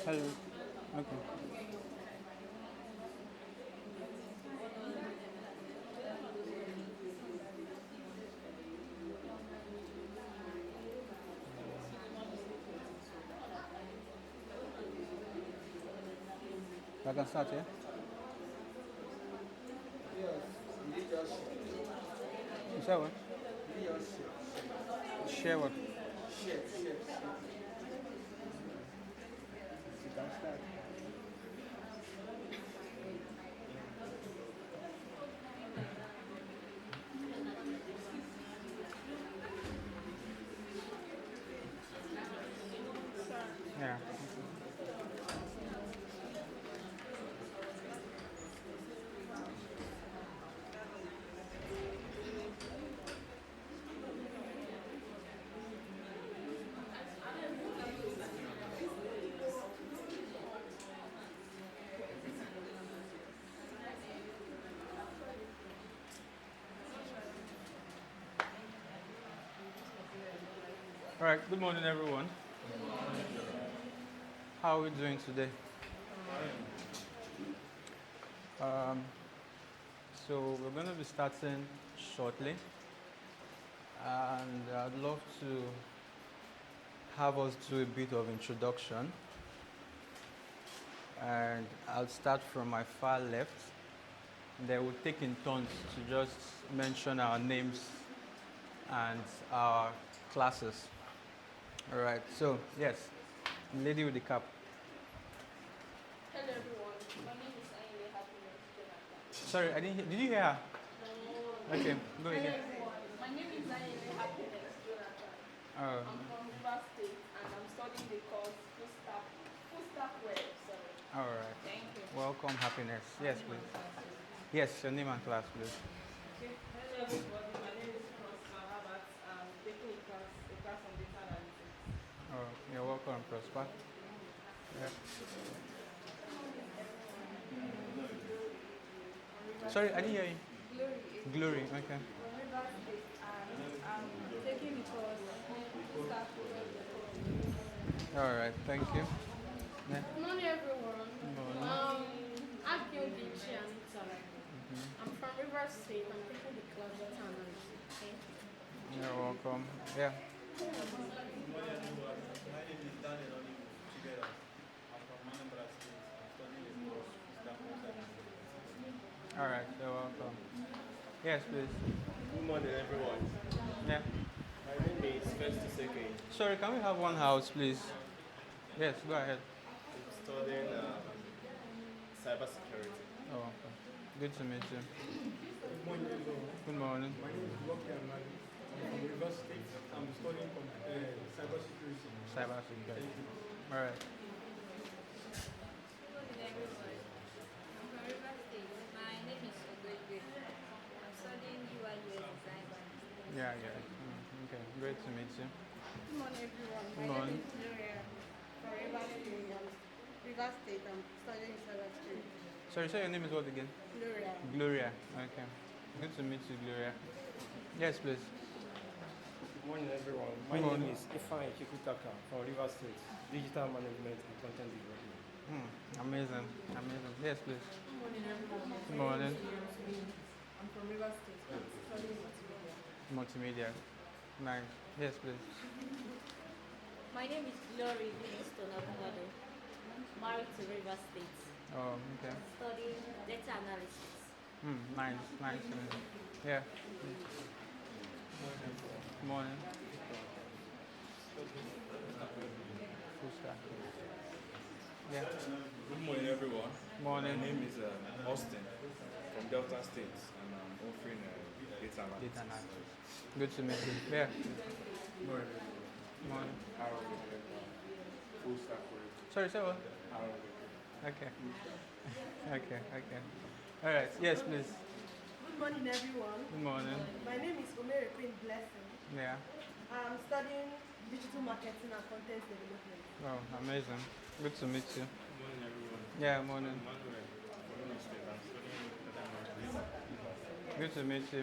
Hello. Okay. I can start, yeah? You say what? Share what? You can start. Yeah. All right. Good morning, everyone. How are we doing today? Um, so we're going to be starting shortly, and I'd love to have us do a bit of introduction. And I'll start from my far left. Then we'll take in turns to just mention our names and our classes. All right. So yes, lady with the cap. Hello everyone, my name is Aile Happiness Jonathan. Sorry, I didn't. Did you hear her? No. Okay, go Hello again. everyone, my name is Aile Happiness Jonathan. Oh, I'm from Rivers State and I'm studying the course full stack web. Sorry. all right. Thank you. Welcome, happiness. Yes, please. Yes, your name and class, please. Okay. Hello everybody, my name is Prosper Herbert. I'm taking a class on data analytics. Oh, you're welcome, Prosper. Yeah. Sorry, I didn't hear you. Glory is Glory. Okay. from Rivers State and I'm taking the course full stack web. All right. Thank you. Yeah. Good morning everyone. Morning. I'm Gildichi Anita. I'm from Rivers State. I'm taking the class data analysis. Okay. You're welcome. Yeah. Good morning, everyone. My name is Daniel Together. I'm from Manambra State. I'm studying the course All right. You're welcome. Yes, please. Good morning, everyone. Yeah. My name is Festus Seke. Sorry, can we have one house, please? Yes. Go ahead. I'm studying cybersecurity. Oh, okay. Good to meet you. Good morning, everyone. Good morning. My name is Lucky Amali. I'm from River State. I'm studying cybersecurity. Cyber security. All right. Good morning everyone. I'm from Rivers State. My name is Ogwegwe. I'm studying UI UX design. Yeah. Okay. Great to meet you. Good morning everyone. Good morning. My name is Gloria from Rivers State. I'm studying cybersecurity. Sorry, say your name is what again? Gloria. Gloria. Okay. Good to meet you, Gloria. Yes, please. Good morning, everyone. My Good morning. name is Ifeanyi Chikutaka from River State, Digital Management and Content Development. Amazing. Yes, please. Good morning everyone. Good morning. I'm from Rivers State. I'm studying multimedia. Multimedia. Nice. Yes, please. My name is Glory Livingston Ogunwado, married to River State, Oh, okay. studying data analysis. Nice. Yeah. Morning. Full stack. Yeah. Good morning, everyone. Morning. My name is Austin from Delta State, and I'm offering data analysis. Data analysis. Good to meet you. Yeah. Morning. Full stack Sorry, say what? Okay. Okay. All right. Yes, please. Good morning everyone. Good morning. My name is Omere Queen Blessing. Yeah. I'm studying digital marketing and content development. Oh, amazing. Good to meet you. Good morning, everyone. Yeah, morning. Manuel from Rivers State. I'm studying data analysis. Good to meet you.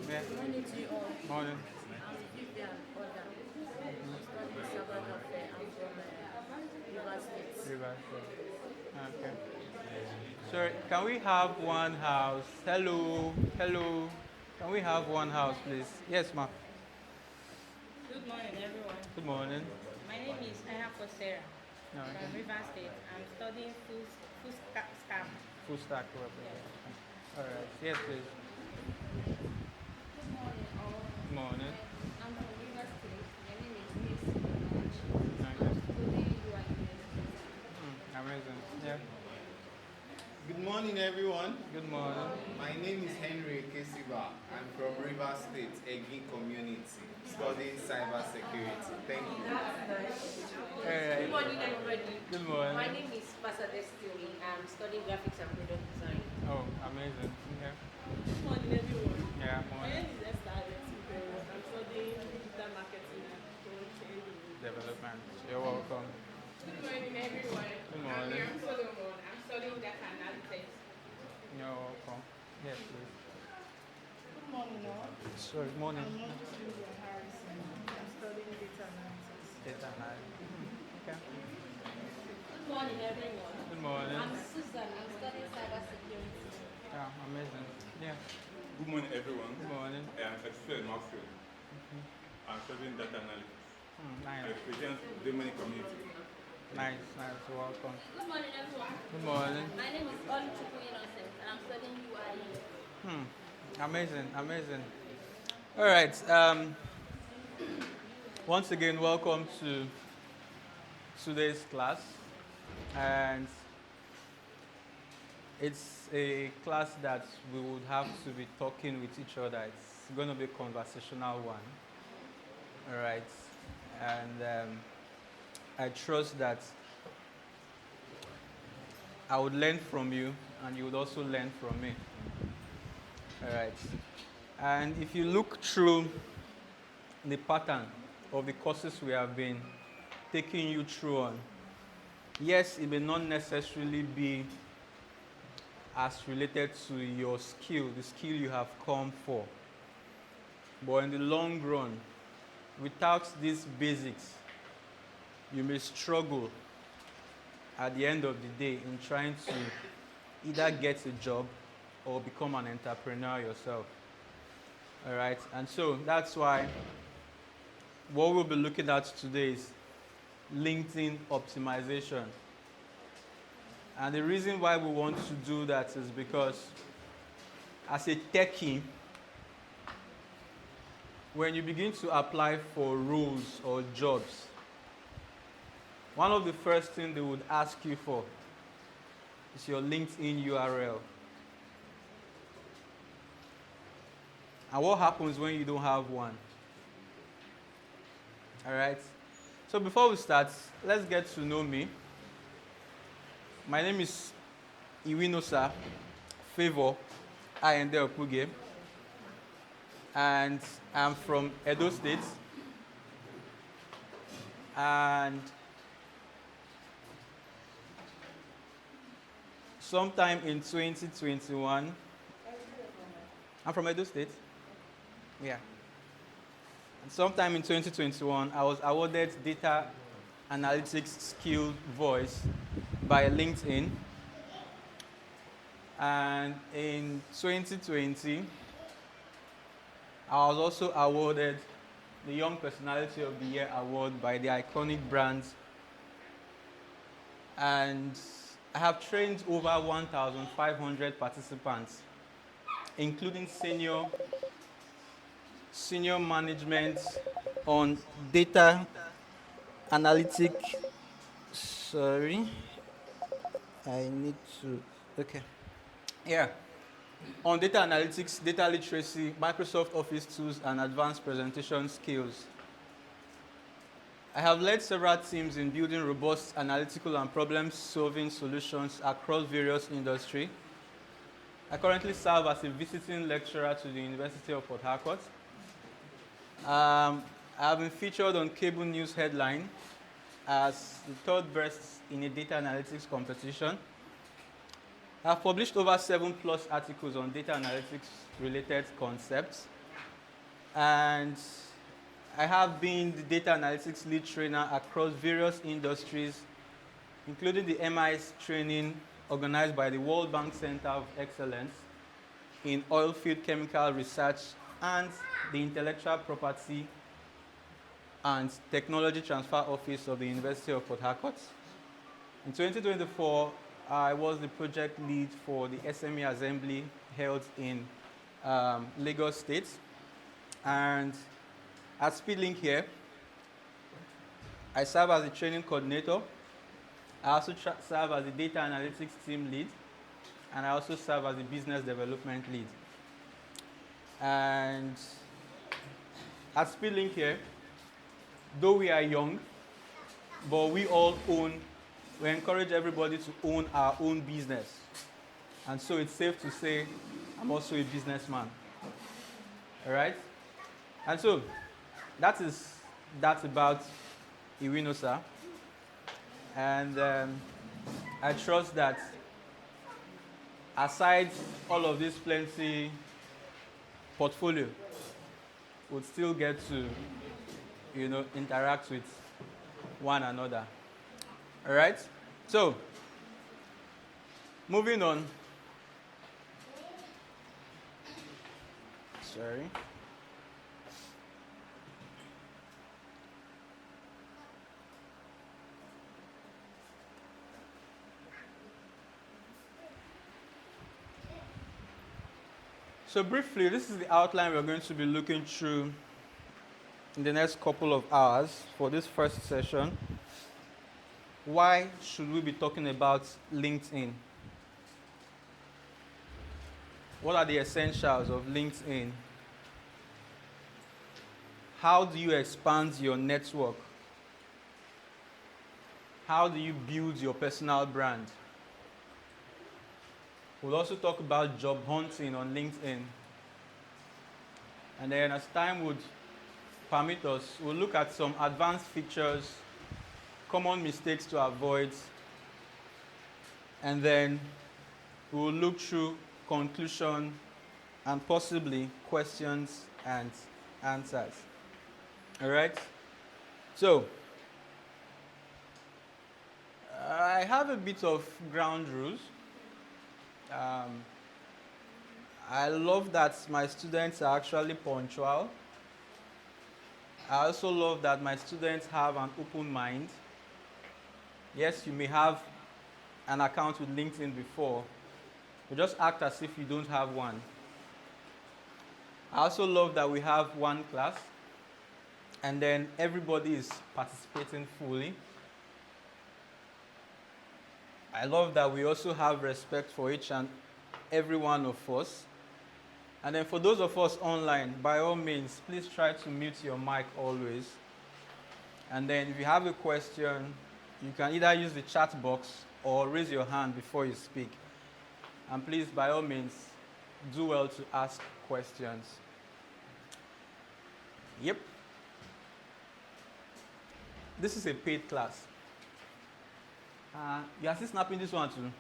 Yeah. Morning to you all. Morning. I'm Vivian Oda. I'm studying cyber warfare. I'm from River River State. River State. Okay. Sorry, can we have one house? Hello, hello. Can we have one house, please? Yes, ma'am. Good morning, everyone. Good morning. My name is Ayako Sarah No, from okay. River State. I'm studying food scam. Full stack representation. All right. Yes, please. Good morning, all. Good morning. I'm from River State. My name is Miss Okay. I'm studying UI. Amazing. Yeah. Good morning, everyone. Good morning. My name is Henry Kesiba. I'm from River State, Egi Community, studying cybersecurity. Thank you. All right. Good morning, everybody. Good morning. My name is Pastor Destiny. I'm studying graphics and product design. Oh, amazing. Yeah. Good morning, everyone. Yeah. My Morning. name is Esther Alex. I'm studying digital marketing and communication. Development. You're welcome. Good morning, everyone. Good I'm morning. Miriam Solomon. I'm studying data analytics. You're welcome. Yes, please. Good morning, all. Sorry, good morning. I'm Julia Harrison. I'm studying data analytics. Data analysis. Okay. Good morning, everyone. Good morning. I'm Susan. I'm studying cybersecurity. Yeah, amazing. Yeah. Good morning, everyone. Good morning. I'm Exfred Maxwell. I'm studying data analysis. I Nice. represent the many community. Nice, nice. You're welcome. Good morning, everyone. Good morning. My name is Iwinosa, and I'm studying UI. Amazing, amazing. All right. Once again, welcome to today's class. And it's a class that we would have to be talking with each other. It's going to be a conversational one. All right. And I trust that I would learn from you and you would also learn from me. All right. And if you look through the pattern of the courses we have been taking you through on, yes, it may not necessarily be as related to your skill, the skill you have come for. But in the long run, without these basics, you may struggle at the end of the day in trying to either get a job or become an entrepreneur yourself. All right, and so that's why what we'll be looking at today is LinkedIn optimization. And the reason why we want to do that is because as a techie, when you begin to apply for roles or jobs, one of the first things they would ask you for is your LinkedIn URL. And what happens when you don't have one? All right. So before we start, let's get to know me. My name is Iwinosa Favor Airende-Okpugie, and I'm from Edo State. And sometime in 2021, I'm from Edo State. Yeah. And sometime in 2021, I was awarded Data Analytics Skill Voice by LinkedIn. And in 2020, I was also awarded the Young Personality of the Year award by the iconic brand. And I have trained over 1,500 participants, including senior management on data analytic. Sorry, I need to. Okay. Yeah. On data analytics, data literacy, Microsoft Office tools, and advanced presentation skills. I have led several teams in building robust analytical and problem-solving solutions across various industries. I currently serve as a visiting lecturer to the University of Port Harcourt. I have been featured on cable news headline as the third best in a data analytics competition. I have published over 7+ articles on data analytics related concepts. And I have been the data analytics lead trainer across various industries including the MI's training organized by the World Bank Center of Excellence in Oilfield Chemical Research and the Intellectual Property and Technology Transfer Office of the University of Port Harcourt. In 2024, I was the project lead for the SME Assembly held in Lagos State. And at Speedlink here, I serve as the training coordinator. I also serve as the data analytics team lead, and I also serve as the business development lead. And at Speedlink here, though we are young, but we encourage everybody to own our own business. And so it's safe to say I'm also a businessman. All right? And so that's about Iwinosa. And I trust that aside all of this plenty portfolio, we'll still get to, interact with one another. All right? So, moving on. Sorry. So briefly, this is the outline we're going to be looking through in the next couple of hours for this first session. Why should we be talking about LinkedIn? What are the essentials of LinkedIn? How do you expand your network? How do you build your personal brand? We'll also talk about job hunting on LinkedIn. And then as time would permit us, we'll look at some advanced features, common mistakes to avoid, and then we'll look through conclusion and possibly questions and answers. All right? So, I have a bit of ground rules. I love that my students are actually punctual. I also love that my students have an open mind. Yes, you may have an account with LinkedIn before, but just act as if you don't have one. I also love that we have one class, and then everybody is participating fully. I love that we also have respect for each and every one of us. And then for those of us online, by all means, please try to mute your mic always. And then if you have a question, you can either use the chat box or raise your hand before you speak. And please, by all means, do well to ask questions. Yep. This is a paid class. You are still snapping this one too?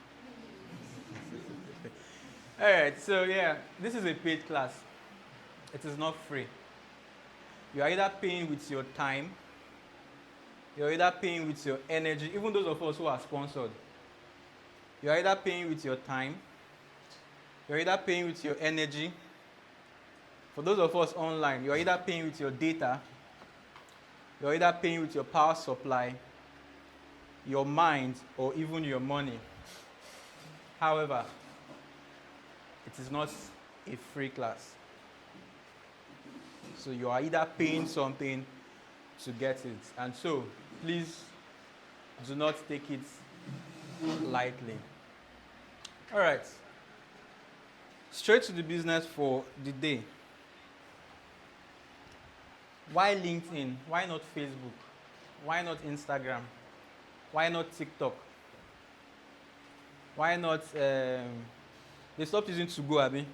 Alright, so yeah, this is a paid class. It is not free. You are either paying with your time, you're either paying with your energy, even those of us who are sponsored. You're either paying with your time, you're either paying with your energy. For those of us online, you're either paying with your data, you're either paying with your power supply, your mind, or even your money. However, it is not a free class. So you are either paying something to get it. And so, please do not take it lightly. All right. Straight to the business for the day. Why LinkedIn? Why not Facebook? Why not Instagram? Why not TikTok? Why not, they stopped using 2Go, Abi?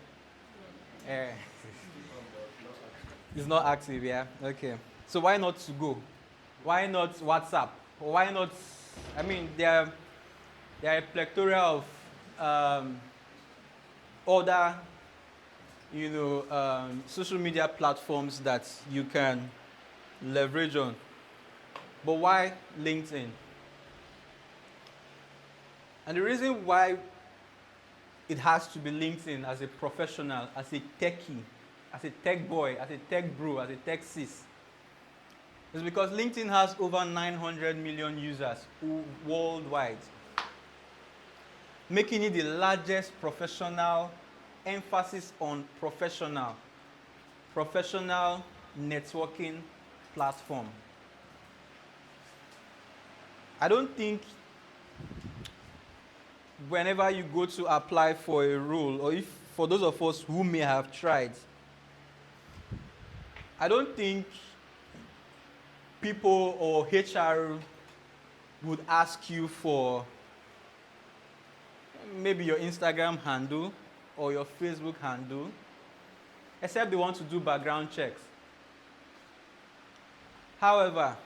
It's not active, yeah? Okay. So why not 2Go? Why not WhatsApp? Or why not, there are a plethora of other, social media platforms that you can leverage on. But why LinkedIn? And the reason why it has to be LinkedIn as a professional, as a techie, as a tech boy, as a tech bro, as a tech sis, is because LinkedIn has over 900 million users worldwide, making it the largest professional, emphasis on professional networking platform. I don't think whenever you go to apply for a role, or if for those of us who may have tried, I don't think people or HR would ask you for maybe your Instagram handle or your Facebook handle, except they want to do background checks. However,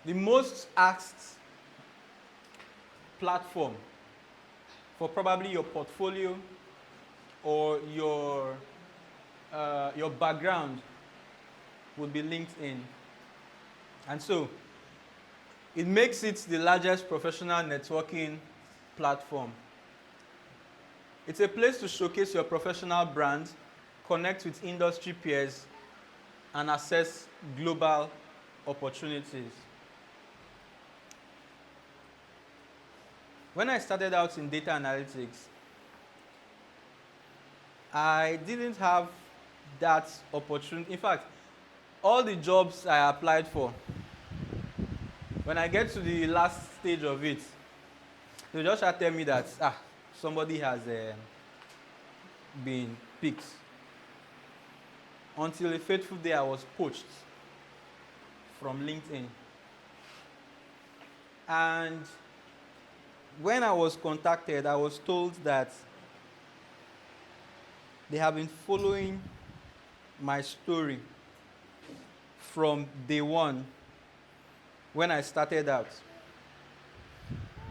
the most asked platform for probably your portfolio or your background would be LinkedIn. And so, it makes it the largest professional networking platform. It's a place to showcase your professional brand, connect with industry peers, and access global opportunities. When I started out in data analytics, I didn't have that opportunity. In fact, all the jobs I applied for, when I get to the last stage of it, they just tell me that somebody has been picked. Until a fateful day, I was poached from LinkedIn. And when I was contacted, I was told that they have been following my story from day one when I started out.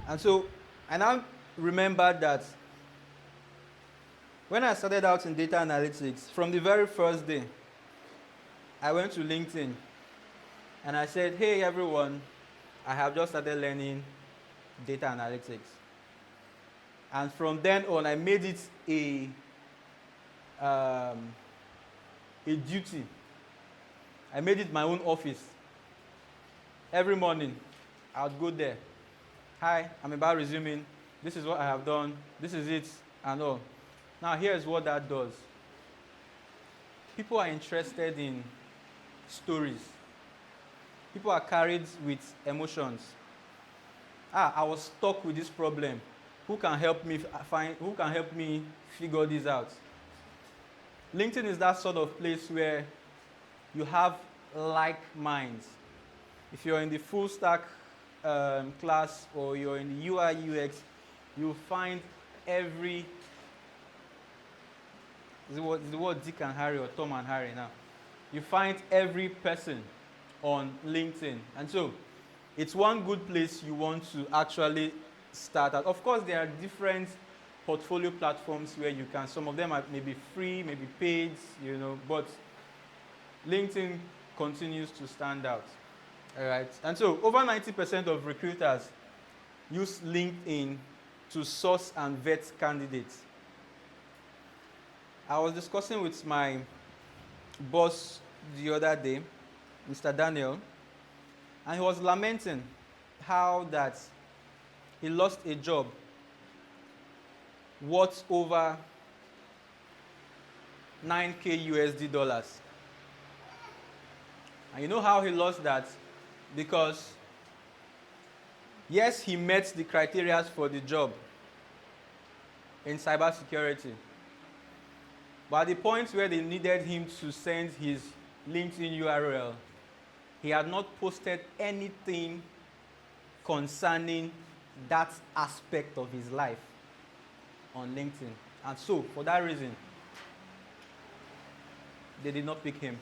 And so I now remember that when I started out in data analytics, from the very first day, I went to LinkedIn and I said, hey everyone, I have just started learning data analytics. And from then on, I made it a duty. I made it my own office. Every morning, I would go there. Hi, I'm about resuming. This is what I have done. This is it, and all. Now, here's what that does. People are interested in stories. People are carried with emotions. I was stuck with this problem. Who can help me figure this out? LinkedIn is that sort of place where you have like minds. If you're in the full stack class or you're in the UI UX, you'll find every, is the word Dick and Harry or Tom and Harry now? You find every person on LinkedIn. And so, it's one good place you want to actually start at. Of course, there are different portfolio platforms where you can, some of them are maybe free, maybe paid, but LinkedIn continues to stand out. All right. And so over 90% of recruiters use LinkedIn to source and vet candidates. I was discussing with my boss the other day, Mr. Daniel, and he was lamenting how that he lost a job worth over $9,000 USD. And you know how he lost that? Because, yes, he met the criteria for the job in cybersecurity. But at the point where they needed him to send his LinkedIn URL, he had not posted anything concerning that aspect of his life on LinkedIn. And so, for that reason, they did not pick him.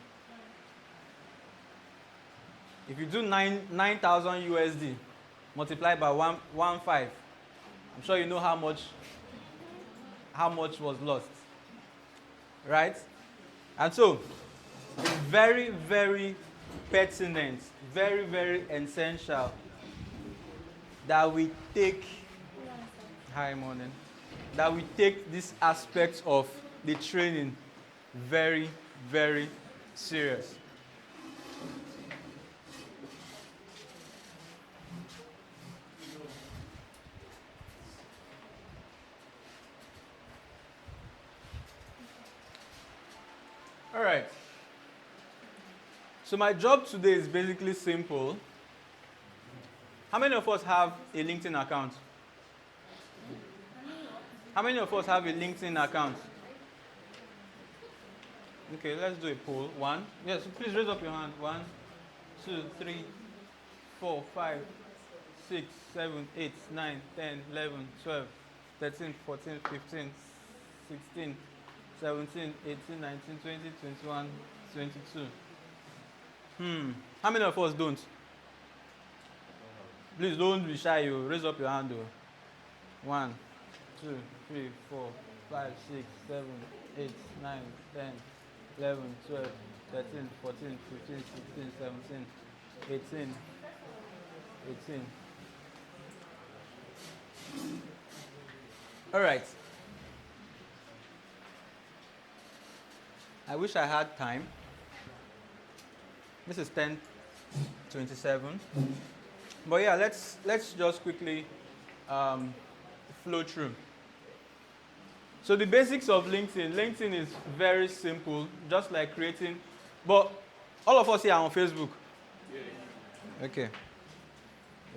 If you do 9,000 USD multiplied by 1.5, I'm sure you know how much was lost. Right? And so, it's very, very pertinent, very, very essential that we take, hi morning, that we take this aspect of the training very, very serious. All right. So my job today is basically simple. How many of us have a LinkedIn account? How many of us have a LinkedIn account? Okay, let's do a poll. One. Yes, please raise up your hand. 1, 2, 3, 4, 5, 6, 7, 8, 9, 10, 11, 12, 13, 14, 15, 16, 17, 18, 19, 20, 21, 22. How many of us don't? Please don't be shy. You raise up your hand. 1, 2, 3, 4, 5, 6, 7, 8, 9, 10, 11, 12, 13, 14, 15, 16, 17, 18. All right. I wish I had time. This is 10:27. But yeah, let's just quickly flow through. So the basics of LinkedIn. LinkedIn is very simple, just like creating. But all of us here are on Facebook. Yeah. Okay.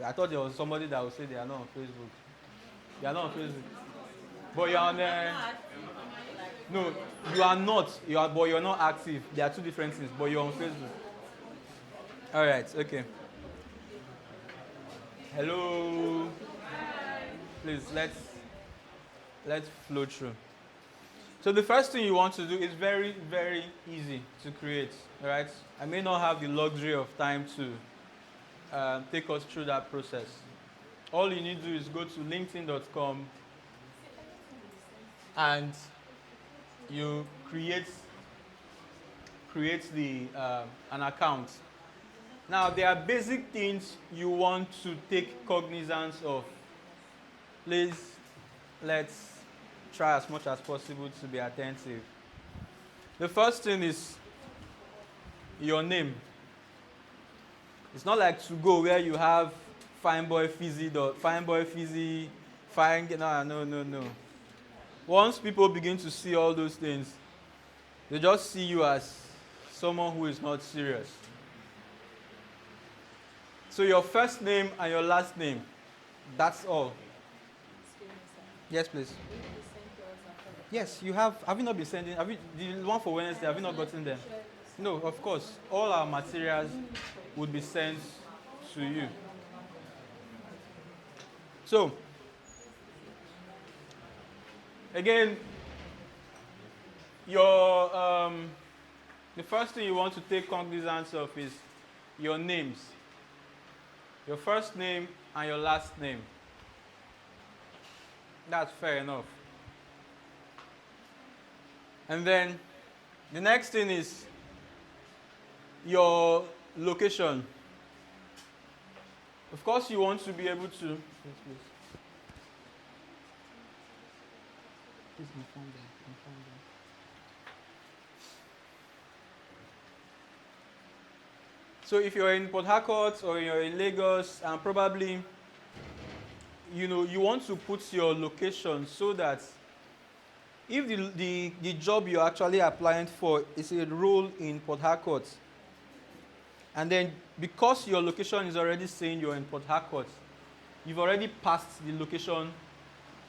I thought there was somebody that would say they are not on Facebook. You are not on Facebook. But you are on no, you are not. But you're not active. There are two different things. But you're on Facebook. All right. Okay. Hello. Please let's flow through. So the first thing you want to do is very, very easy to create. All right. I may not have the luxury of time to take us through that process. All you need to do is go to linkedin.com and you create an account. Now, there are basic things you want to take cognizance of. Please, let's try as much as possible to be attentive. The first thing is your name. It's not like to go where you have fine boy fizzy, no. Once people begin to see all those things, they just see you as someone who is not serious. So your first name and your last name, that's all. Yes, please. Yes, you have. Have you not been sending? The one for Wednesday, have you not gotten them? No, of course. All our materials would be sent to you. So, again, the first thing you want to take cognizance of is your names. Your first name and your last name. That's fair enough. And then the next thing is your location. Of course, you want to be able to. Yes, please. Please inform them. So if you're in Port Harcourt or you're in Lagos, and probably you want to put your location so that if the job you're actually applying for is a role in Port Harcourt, and then because your location is already saying you're in Port Harcourt, you've already passed the location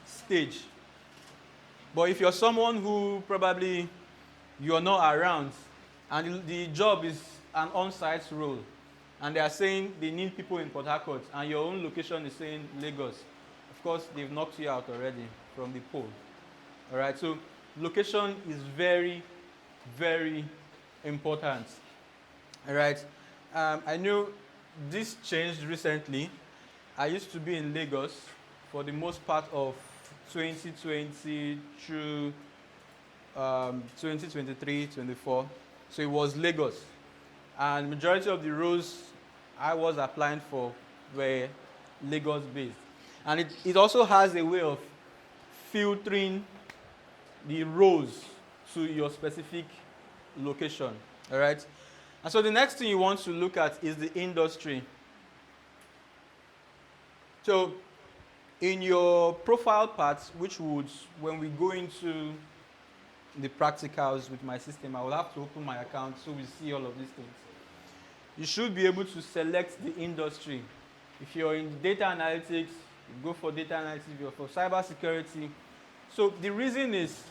stage. But if you're someone who probably you're not around, and the job is an on-site role, and they are saying they need people in Port Harcourt, and your own location is saying Lagos, of course, they've knocked you out already from the poll. All right, so location is very, very important. All right, I know this changed recently. I used to be in Lagos for the most part of 2020 through 2023, 24. So it was Lagos. And majority of the roles I was applying for were Lagos based. And it also has a way of filtering the roles to your specific location. All right. And so the next thing you want to look at is the industry. So in your profile part, which would, when we go into the practicals with my system, I will have to open my account so we see all of these things. You should be able to select the industry. If you're in data analytics, you go for data analytics. If you're for cybersecurity. So the reason is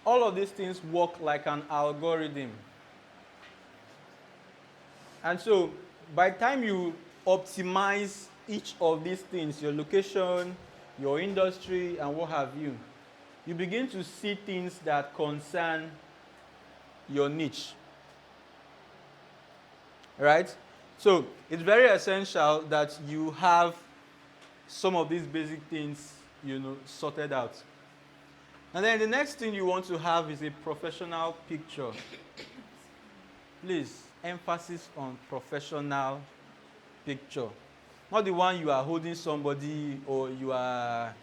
all of these things work like an algorithm. And so by the time you optimize each of these things, your location, your industry, and what have you, you begin to see things that concern your niche. Right? So it's very essential that you have some of these basic things, sorted out. And then the next thing you want to have is a professional picture. Please, emphasis on professional picture. Not the one you are holding somebody or you are,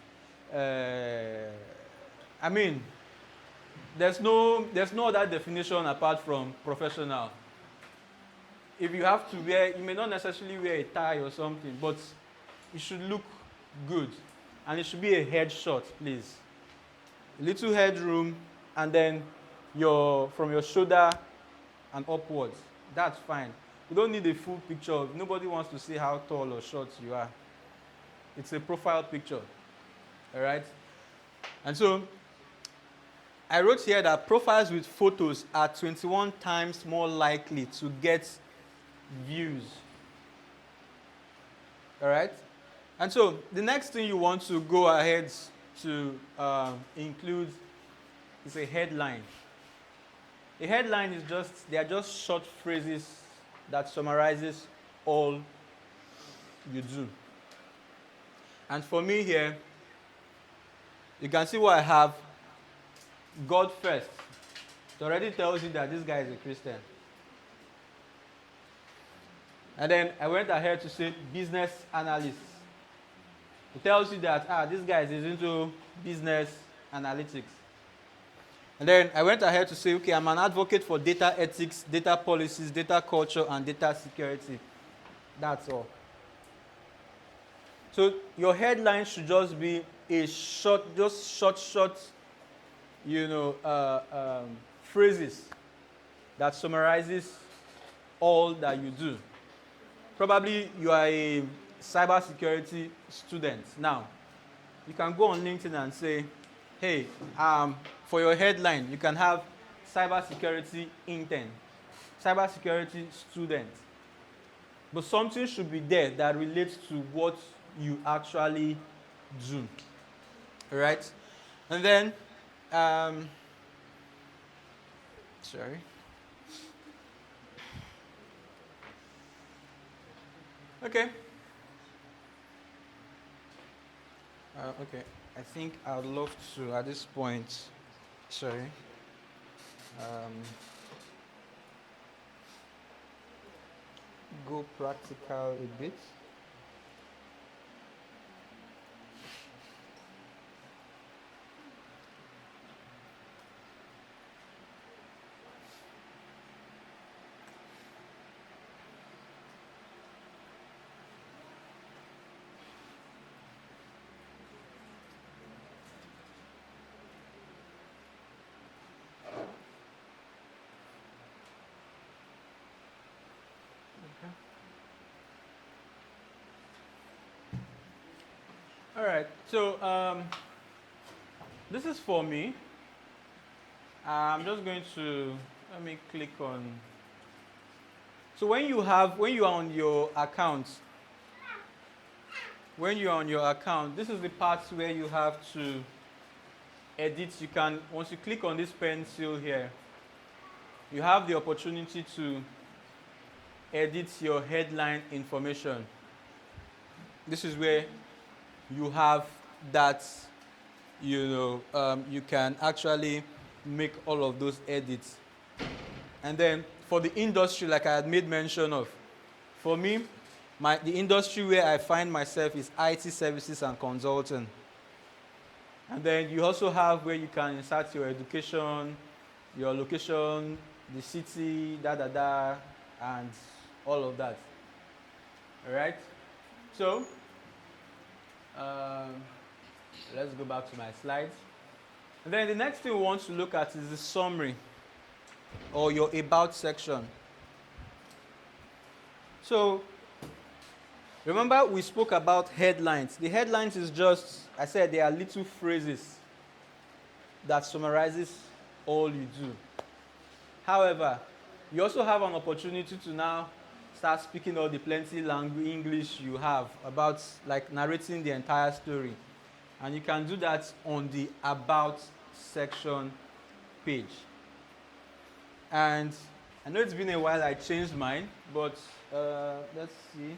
there's no other definition apart from professional. If you have to wear, you may not necessarily wear a tie or something, but it should look good. And it should be a headshot, please. Little headroom, and then from your shoulder and upwards. That's fine. You don't need a full picture. Nobody wants to see how tall or short you are. It's a profile picture. All right? And so, I wrote here that profiles with photos are 21 times more likely to get views. All right? And so, the next thing you want to go ahead to include is a headline. A headline is they are just short phrases that summarizes all you do. And for me here, you can see what I have. God first. It already tells you that this guy is a Christian. And then I went ahead to say business analyst. It tells you that this guy is into business analytics. And then I went ahead to say, okay, I'm an advocate for data ethics, data policies, data culture, and data security. That's all. So your headline should just be a short, phrases that summarizes all that you do. Probably you are a cybersecurity student. Now, you can go on LinkedIn and say, hey, for your headline, you can have cybersecurity intern, cybersecurity student. But something should be there that relates to what you actually do. All right? And then, sorry. Okay. Okay. I think I'd love to, at this point, go practical a bit. All right, so this is for me. I'm just going to, let me click on. So when you are on your account, this is the part where you have to edit. You can, once you click on this pencil here, you have the opportunity to edit your headline information. This is where you have that, you can actually make all of those edits. And then for the industry, like I had made mention of. For me, the industry where I find myself is IT services and consulting. And then you also have where you can insert your education, your location, the city, and all of that. All right? So, let's go back to my slides. And then the next thing we want to look at is the summary or your about section. So, remember we spoke about headlines. The headlines is just, I said they are little phrases that summarizes all you do. However, you also have an opportunity to now start speaking all the plenty language English you have about like narrating the entire story. And you can do that on the about section page. And I know it's been a while I changed mine, but let's see.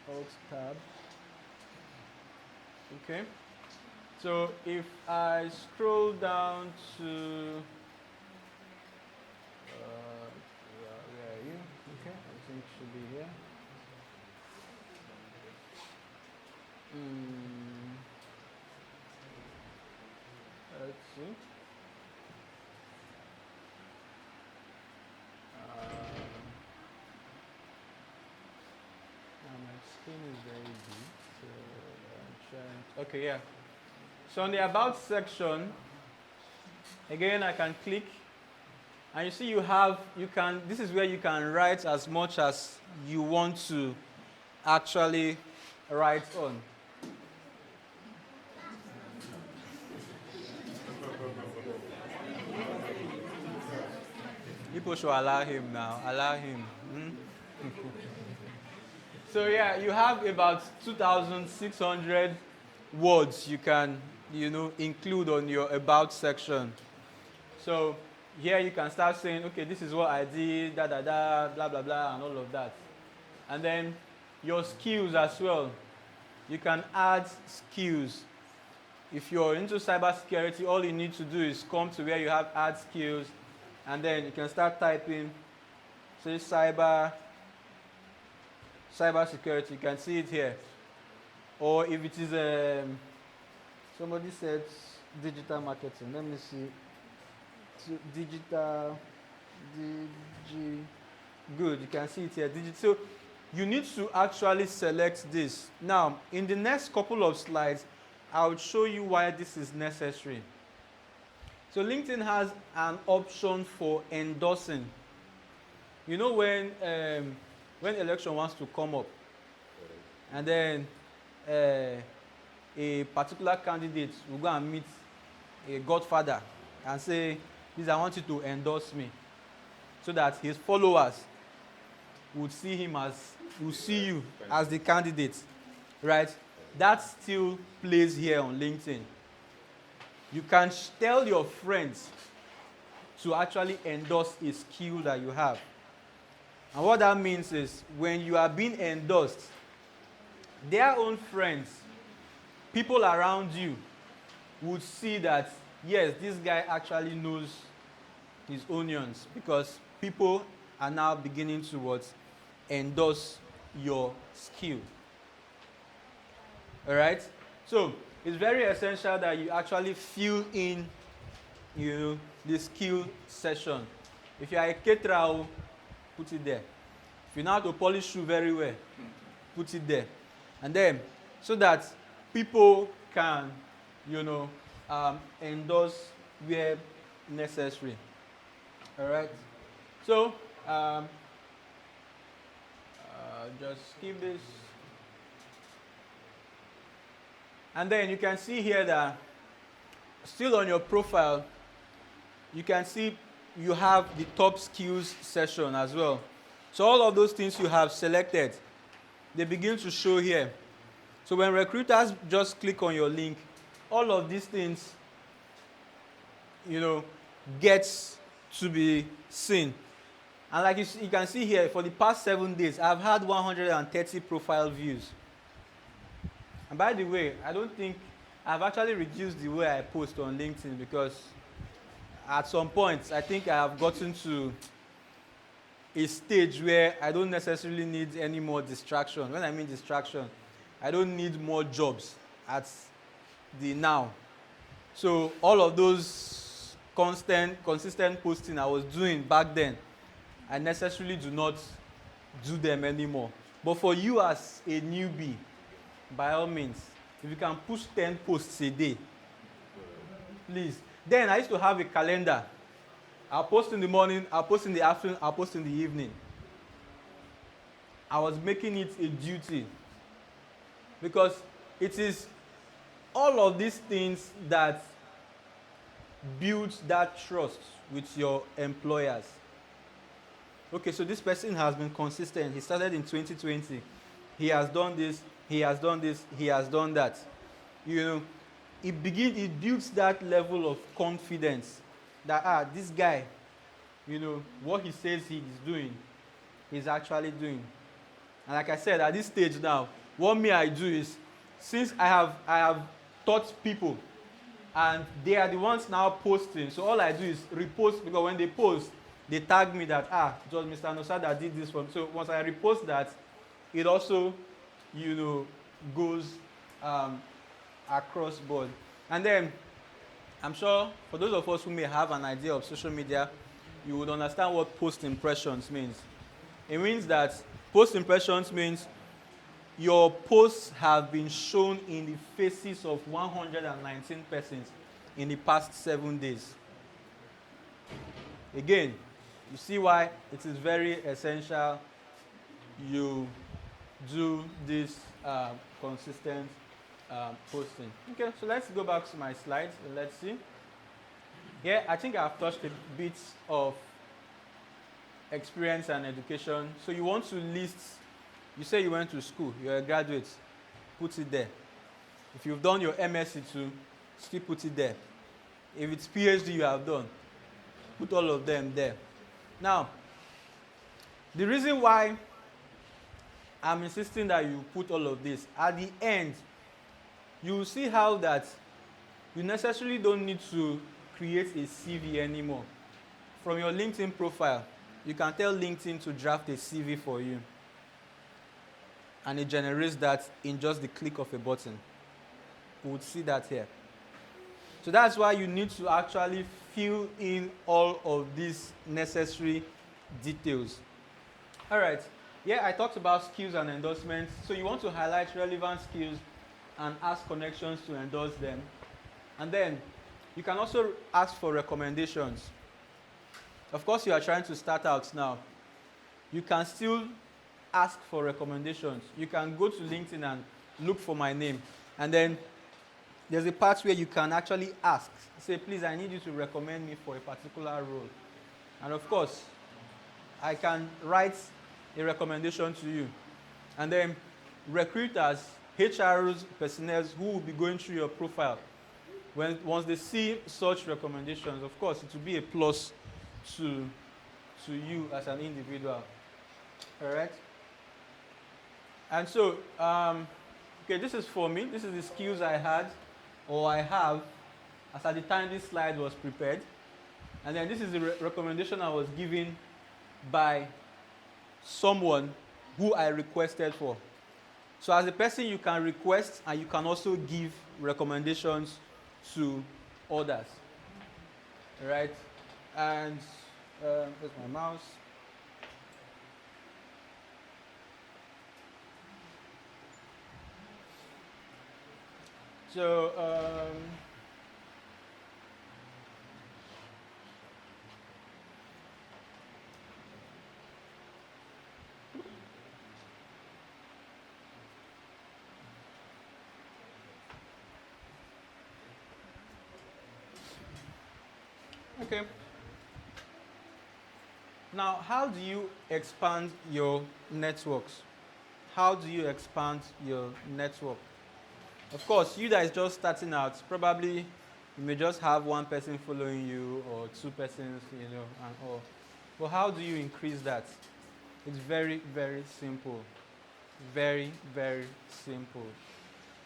Alt tab. Okay. So if I scroll down to where are you? Okay, I think it should be here. Let's see. My screen is very big, so I'm trying. Okay, yeah. So on the About section, again, I can click, and you see this is where you can write as much as you want to actually write on. People should allow him now. Allow him. So yeah, you have about 2,600 words you can, include on your about section. So here you can start saying, okay, this is what I did, blah, blah, blah, and all of that. And then your skills as well. You can add skills. If you're into cybersecurity, all you need to do is come to where you have add skills, and then you can start typing, say cybersecurity. You can see it here. Or if it is somebody said digital marketing. Let me see. Good. You can see it here. So you need to actually select this. Now, in the next couple of slides, I'll show you why this is necessary. So LinkedIn has an option for endorsing. You know when election wants to come up, and then a particular candidate will go and meet a godfather and say, please, I want you to endorse me, so that his followers would see you as the candidate, right? That still plays here on LinkedIn. You can tell your friends to actually endorse a skill that you have. And what that means is when you are being endorsed, their own friends, people around you, would see that, yes, this guy actually knows his onions, because people are now beginning to endorse your skill. All right? So it's very essential that you actually fill in, the skill session. If you are a caterer, put it there. If you know how to polish shoe very well, put it there. And then, so that people can, endorse where necessary. All right? So, just skip this. And then you can see here that still on your profile, you can see you have the top skills session as well. So all of those things you have selected, they begin to show here. So when recruiters just click on your link, all of these things, gets to be seen. And like you can see here, for the past 7 days, I've had 130 profile views. And by the way, I don't think I've actually reduced the way I post on LinkedIn, because at some point, I think I have gotten to a stage where I don't necessarily need any more distraction. When I mean distraction, I don't need more jobs at the now. So all of those consistent posting I was doing back then, I necessarily do not do them anymore. But for you as a newbie, by all means, if you can push 10 posts a day, please. Then I used to have a calendar. I'll post in the morning, I'll post in the afternoon, I'll post in the evening. I was making it a duty because it is all of these things that build that trust with your employers. Okay, so this person has been consistent. He started in 2020. He has done this, he has done this, he has done that. You know, it builds that level of confidence that this guy, you know, what he says he is doing, he's actually doing. And like I said, at this stage now, what I do is, since I have taught people, and they are the ones now posting, so all I do is repost, because when they post, they tag me that, just Mr. Nosa that did this one. So once I repost that, it also, you know, goes across board. And then, I'm sure for those of us who may have an idea of social media, you would understand what post impressions means. It means that post impressions means your posts have been shown in the faces of 119 persons in the past 7 days. Again, you see why it is very essential you do this consistent posting. Okay, so let's go back to my slides and let's see. Here, I think I've touched a bit of experience and education. So you want to list, you say you went to school, you're a graduate, put it there. If you've done your MSc too, still put it there. If it's PhD you have done, put all of them there. Now, the reason why I'm insisting that you put all of this, at the end, you will see how that you necessarily don't need to create a CV anymore. From your LinkedIn profile, you can tell LinkedIn to draft a CV for you. And it generates that in just the click of a button. We would see that here. So that's why you need to actually fill in all of these necessary details. All right. Yeah, I talked about skills and endorsements. So you want to highlight relevant skills and ask connections to endorse them. And then you can also ask for recommendations. Of course, you are trying to start out now. You can still ask for recommendations. You can go to LinkedIn and look for my name. And then there's a part where you can actually ask. Say, please, I need you to recommend me for a particular role. And of course, I can write a recommendation to you. And then recruiters, HRs, personnel who will be going through your profile, once they see such recommendations, of course, it will be a plus to you as an individual. All right? And so, okay, this is for me. This is the skills I had, or I have, as at the time this slide was prepared. And then this is the recommendation I was given by someone who I requested for. So as a person, you can request and you can also give recommendations to others. All right? And where's my mouse? So, okay. Now, how do you expand your networks? How do you expand your network? Of course, you that is just starting out, probably you may just have one person following you or two persons, you know, and all. But how do you increase that? It's very, very simple. Very, very simple.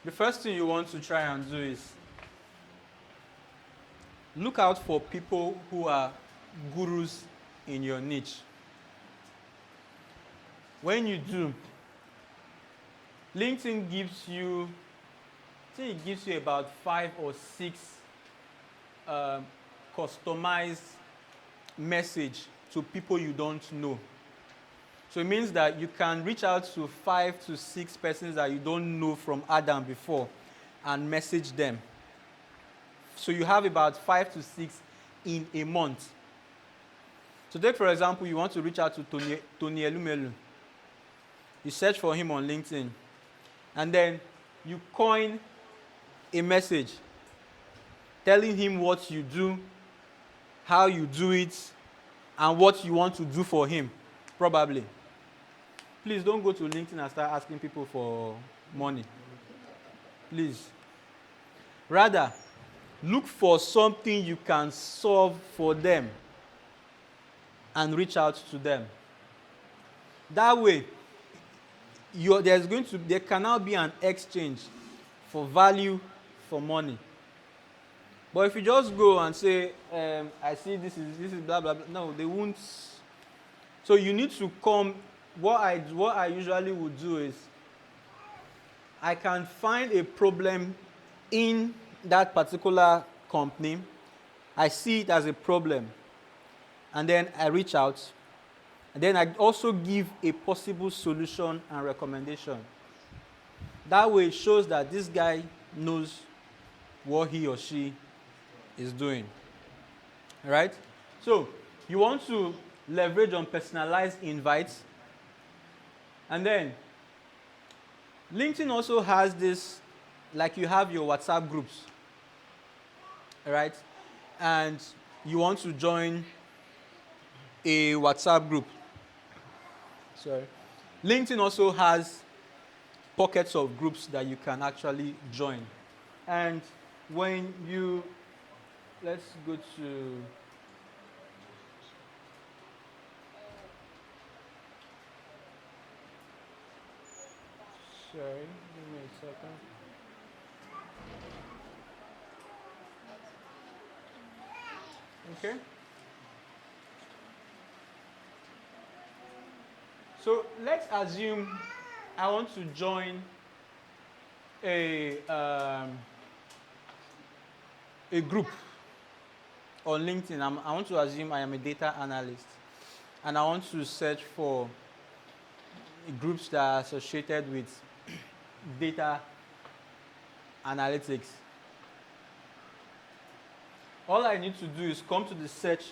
The first thing you want to try and do is look out for people who are gurus in your niche. When you do, LinkedIn gives you, I think it gives you about 5 or 6 customized message to people you don't know. So it means that you can reach out to 5 to 6 persons that you don't know from Adam before and message them. So you have about 5 to 6 in a month. So take, for example, you want to reach out to Tony Elumelu. You search for him on LinkedIn. And then you coin a message telling him what you do, how you do it, and what you want to do for him, probably. Please don't go to LinkedIn and start asking people for money. Please. Rather, look for something you can solve for them and reach out to them. That way, there can now be an exchange for value for money. But if you just go and say, I see this is blah, blah, blah, no, they won't. So you need to come. What I usually would do is, I can find a problem in that particular company. I see it as a problem. And then I reach out. And then I also give a possible solution and recommendation. That way it shows that this guy knows what he or she is doing. Right? So you want to leverage on personalized invites. And then LinkedIn also has this, like you have your WhatsApp groups. Right? And you want to join a WhatsApp group. Sorry. LinkedIn also has pockets of groups that you can actually join. And when you, let's go to, sorry, give me a second. Okay. So let's assume I want to join a group on LinkedIn. I want to assume I am a data analyst, and I want to search for groups that are associated with data analytics. All I need to do is come to the search,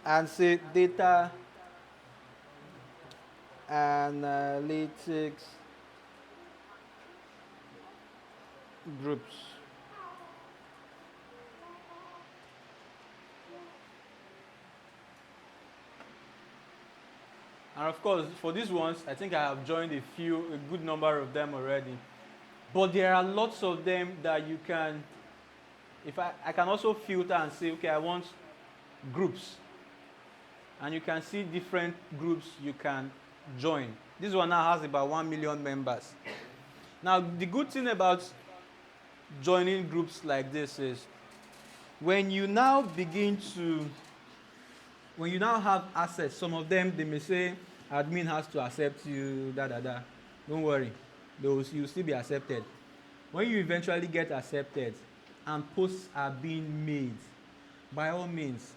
and say data analytics groups. And of course, for these ones, I think I have joined a good number of them already. But there are lots of them that you can, I can also filter and say, okay, I want groups. And you can see different groups you can join. This one now has about 1 million members. Now, the good thing about joining groups like this is, when you now have access, some of them, they may say, admin has to accept you, Don't worry, you'll still be accepted. When you eventually get accepted and posts are being made, by all means,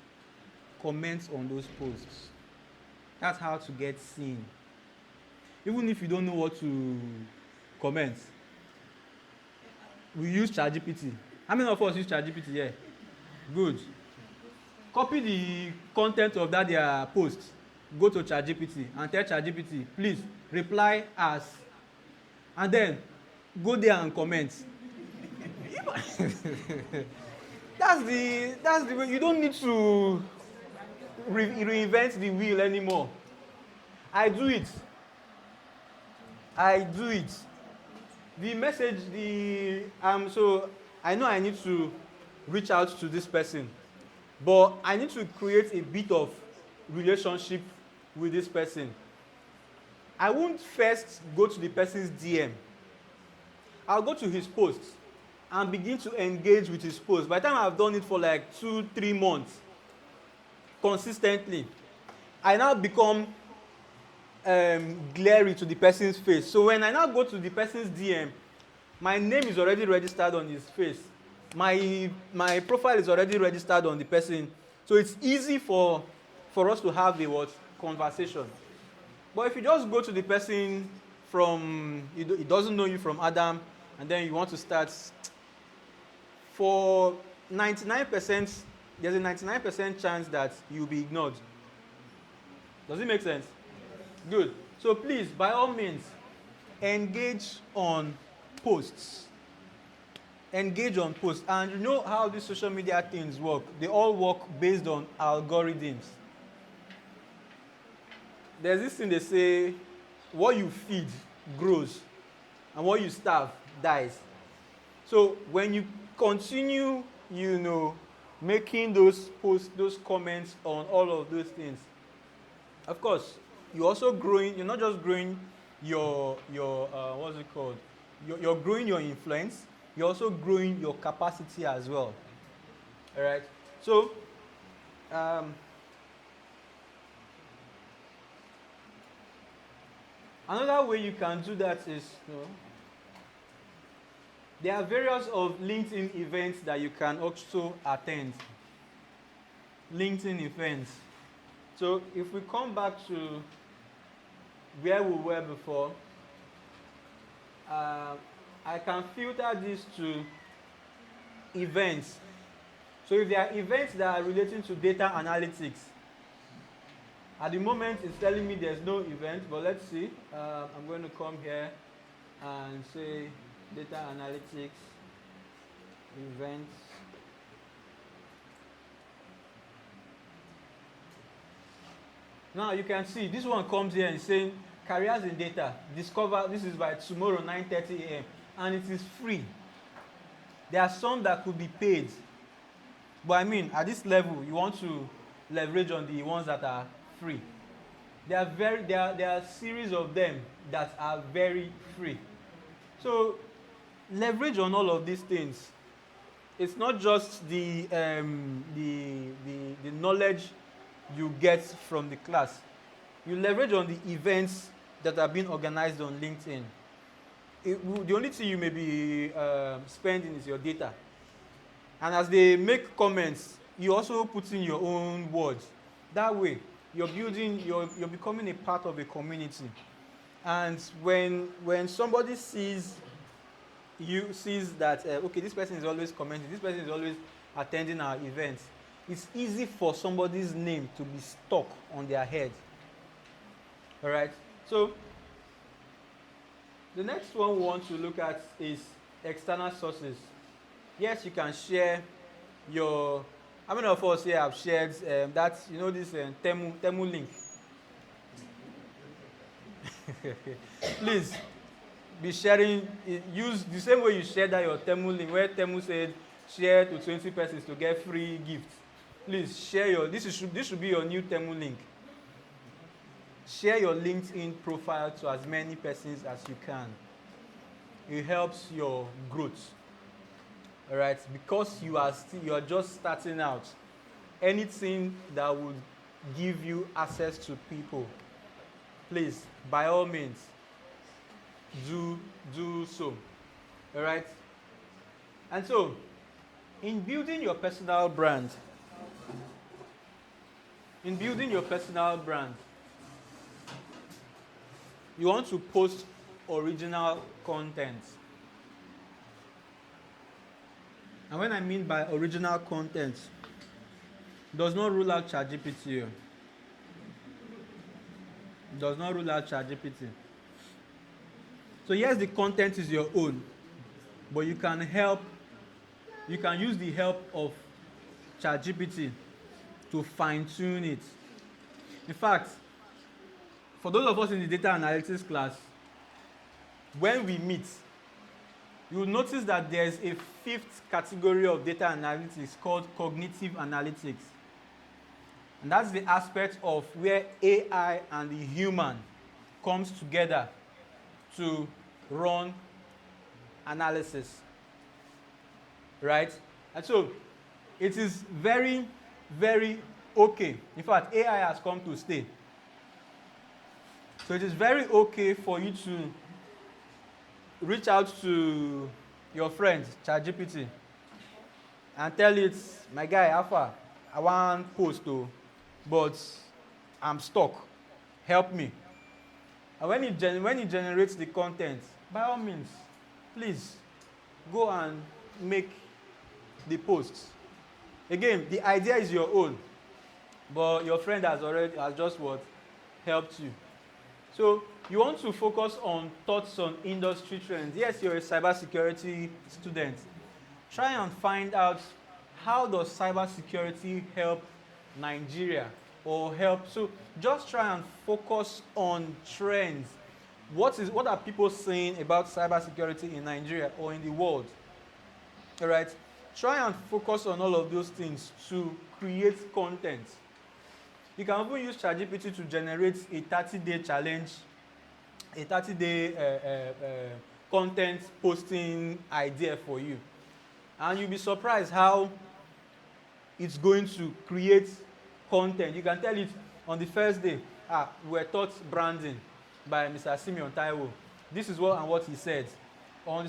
comment on those posts. That's how to get seen. Even if you don't know what to comment, we use ChatGPT. How many of us use ChatGPT here? Good. Copy the content of that their post. Go to ChatGPT and tell ChatGPT, please reply as. And then go there and comment. That's the way. You don't need to reinvent the wheel anymore. I do it. The message, so I know I need to reach out to this person, but I need to create a bit of relationship with this person. I won't first go to the person's DM. I'll go to his post and begin to engage with his post. By the time I've done it for like 2-3 months, consistently, I now become glary to the person's face. So when I now go to the person's DM, my name is already registered on his face. My profile is already registered on the person. So it's easy for us to have a conversation. But if you just go to the person he doesn't know you from Adam, and then you want to start, for 99%, there's a 99% chance that you'll be ignored. Does it make sense? Good. So please, by all means, engage on posts. Engage on posts. And you know how these social media things work. They all work based on algorithms. There's this thing they say, what you feed grows, and what you starve dies. So when you continue, making those posts, those comments on all of those things, of course, you're also growing. You're not just growing your what's it called? You're growing your influence. You're also growing your capacity as well. All right. So, another way you can do that is, there are various of LinkedIn events that you can also attend. LinkedIn events. So if we come back to where we were before, I can filter this to events. So if there are events that are relating to data analytics, at the moment it's telling me there's no event, but let's see. I'm going to come here and say data analytics events. Now you can see this one comes here and saying careers in data. Discover, this is by tomorrow 9:30 a.m. and it is free. There are some that could be paid. But I mean, at this level, you want to leverage on the ones that are free. There are a series of them that are very free. So leverage on all of these things. It's not just the knowledge you get from the class. You leverage on the events that are being organized on LinkedIn. The only thing you may be spending is your data. And as they make comments, you also put in your own words. That way, you're becoming a part of a community. And when somebody sees that, okay, this person is always commenting, this person is always attending our events, it's easy for somebody's name to be stuck on their head. All right? So, the next one we want to look at is external sources. Yes, you can share your... How many of us here have shared this Temu link? Please, be sharing. Use the same way you shared that your Temu link, where Temu said, share to 20 persons to get free gifts. Please share this should be your new Temu link. Share your LinkedIn profile to as many persons as you can. It helps your growth. All right, because you are just starting out. Anything that would give you access to people, please, by all means, do so. All right. And so, in building your personal brand, you want to post original content. And when I mean by original content, does not rule out ChatGPT here. Does not rule out ChatGPT. So yes, the content is your own, but you can use the help of ChatGPT to fine-tune it. In fact, for those of us in the data analytics class, when we meet, you will notice that there's a fifth category of data analytics called cognitive analytics. And that's the aspect of where AI and the human comes together to run analysis. right? And so it is very, very okay. In fact, AI has come to stay. So it is very okay for you to reach out to your friend, ChatGPT, and tell it, my guy, Alpha, I want post to, but I'm stuck. Help me. And when it generates the content, by all means, please go and make the posts. Again, the idea is your own, but your friend has just what helped you. So you want to focus on thoughts on industry trends. Yes, you're a cybersecurity student. Try and find out how does cybersecurity help Nigeria or help. So just try and focus on trends. What are people saying about cybersecurity in Nigeria or in the world? All right. Try and focus on all of those things to create content. You can even use ChatGPT to generate a 30-day challenge, a 30-day content posting idea for you. And you'll be surprised how it's going to create content. You can tell it on the first day, we were taught branding by Mr. Simeon Taiwo. This is what he said. On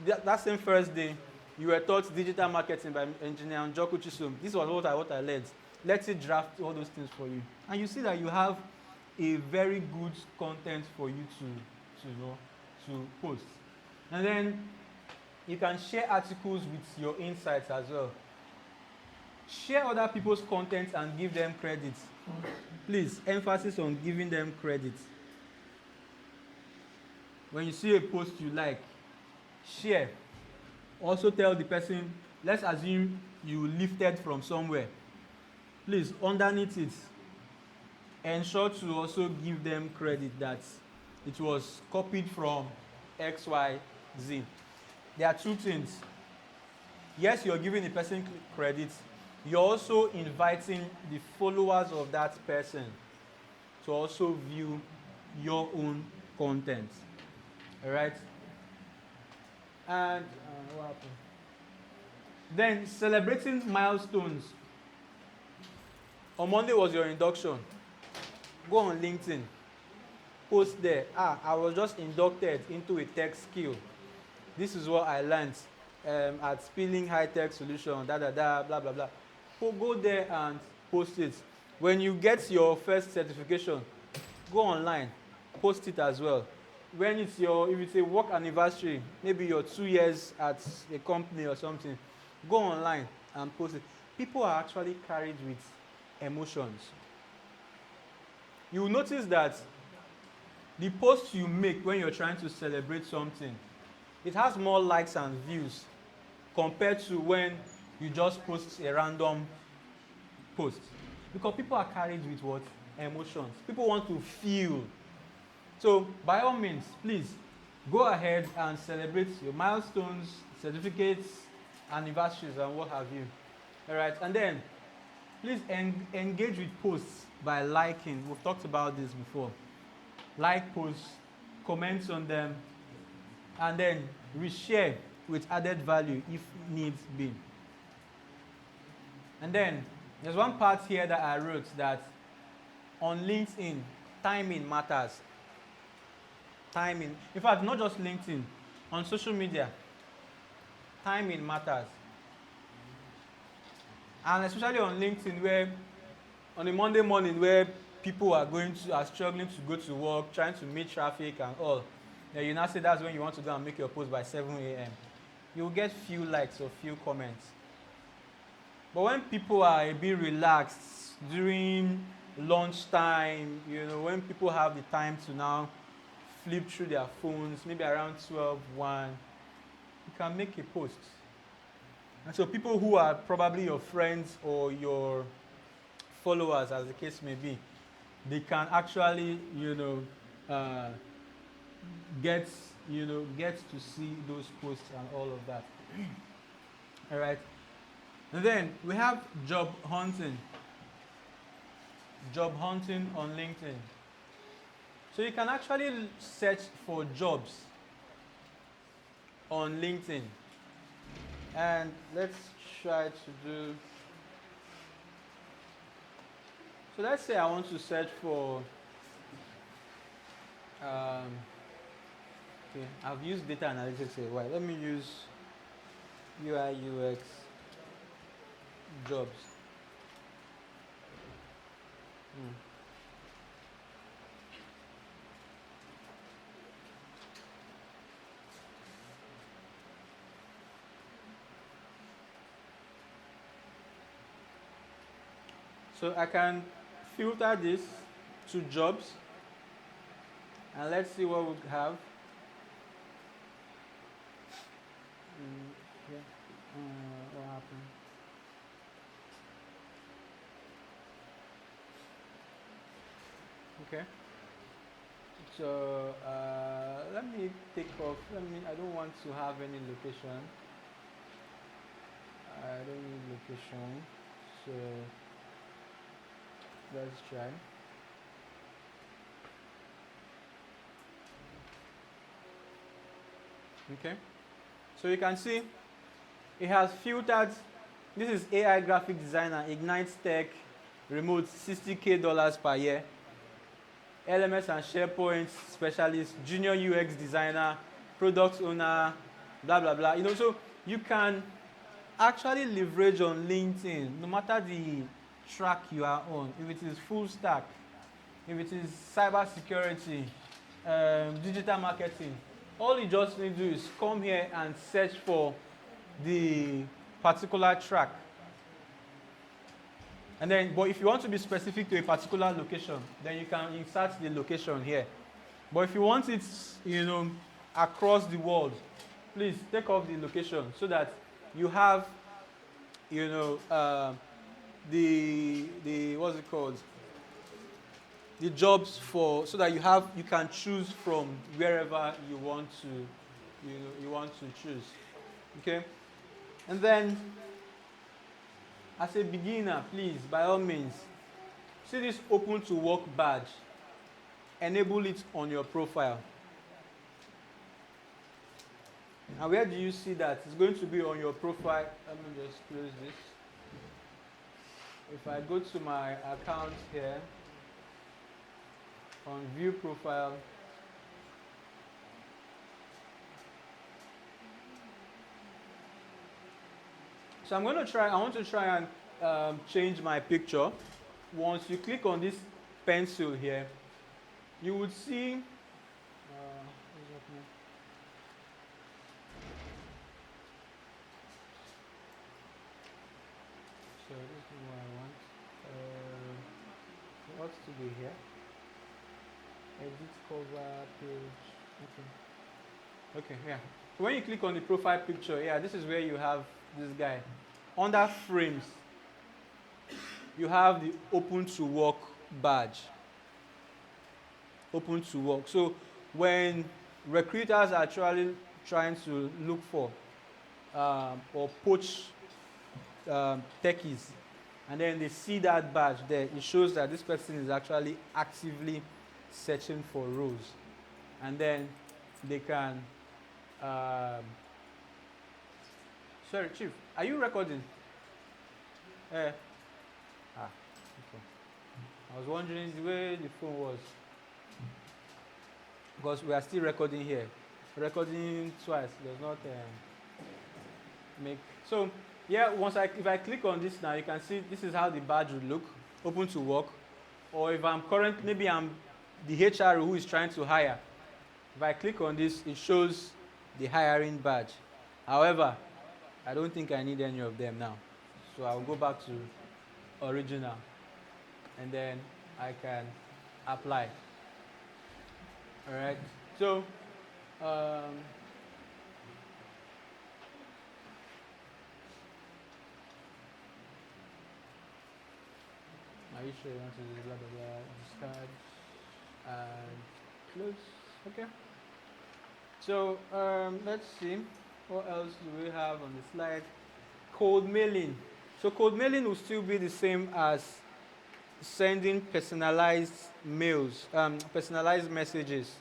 that same first day, you were taught digital marketing by engineer Njoku Chisom. This was what I learned. Let it draft all those things for you. And you see that you have a very good content for you to post. And then you can share articles with your insights as well. Share other people's content and give them credit. Please, emphasis on giving them credit. When you see a post you like, share. Also tell the person, let's assume you lifted from somewhere. Please, underneath it, ensure to also give them credit that it was copied from XYZ. There are two things. Yes, you're giving the person credit. You're also inviting the followers of that person to also view your own content. All right? And what happened? Then celebrating milestones. On Monday was your induction. Go on LinkedIn. Post there. I was just inducted into a tech skill. This is what I learned at Spilling High Tech Solution, blah, blah, blah. Go there and post it. When you get your first certification, go online, post it as well. When if it's a work anniversary, maybe your 2 years at a company or something, go online and post it. People are actually carried with emotions. You will notice that the post you make when you're trying to celebrate something, it has more likes and views compared to when you just post a random post. Because people are carried with what? Emotions. People want to feel. So, by all means, please, go ahead and celebrate your milestones, certificates, anniversaries, and what have you. All right, and then, please engage with posts by liking. We've talked about this before. Like posts, comment on them, and then reshare with added value if needs be. And then, there's one part here that I wrote that on LinkedIn, timing matters. Timing. In fact, not just LinkedIn, on social media, timing matters. And especially on LinkedIn, where on a Monday morning where people are struggling to go to work, trying to meet traffic and all, then you now say that's when you want to go and make your post by 7 a.m. You'll get few likes or few comments. But when people are a bit relaxed during lunchtime, when people have the time to now flip through their phones, maybe around 12, 1, you can make a post. And so people who are probably your friends or your followers, as the case may be, they can actually, get to see those posts and all of that. All right. And then we have job hunting. Job hunting on LinkedIn. So you can actually search for jobs on LinkedIn. And let's try to do. So let's say I want to search for. Okay, I've used data analytics a while. Let me use UI UX jobs. So I can filter this to jobs, and let's see what we have. Yeah. What happened? Okay. So let me take off. I don't want to have any location. I don't need location. So let's try. Okay. So you can see it has filtered. This is AI graphic designer, Ignite Tech, remote, $60K per year. LMS and SharePoint specialist, junior UX designer, product owner, blah, blah, blah. You know, so you can actually leverage on LinkedIn, no matter the track you are on. If it is full stack, if it is cybersecurity, digital marketing, all you just need to do is come here and search for the particular track. And then, but if you want to be specific to a particular location, then you can insert the location here. But if you want it, you know, across the world, please take off the location so that you have, you know, the what's it called? The jobs for, so that you can choose from wherever you want to, you want to choose. Okay, and then as a beginner, please, by all means, see this open to work badge. Enable it on your profile. And where do you see that? It's going to be on your profile. Let me just close this. If I go to my account here, on view profile, so I want to try and change my picture. Once you click on this pencil here, you would see, so this is what I want. What's to be here? Edit cover page. Okay, yeah. So when you click on the profile picture, yeah, this is where you have this guy. Under frames, you have the open to work badge. Open to work. So when recruiters are actually trying to look for or poach techies, and then they see that badge there, it shows that this person is actually actively searching for roles. And then they can sorry, Chief, are you recording? Okay. I was wondering the way the phone was. Because we are still recording here. Recording twice does not make. So, yeah, if I click on this now, you can see this is how the badge would look, open to work. Or if maybe I'm the HR who is trying to hire. If I click on this, it shows the hiring badge. However, I don't think I need any of them now. So I'll go back to original. And then I can apply. All right. So, are you sure you want to do blah, blah, blah, discard and close? Okay. So, let's see. What else do we have on the slide? Cold mailing. So cold mailing will still be the same as sending personalized mails, personalized messages.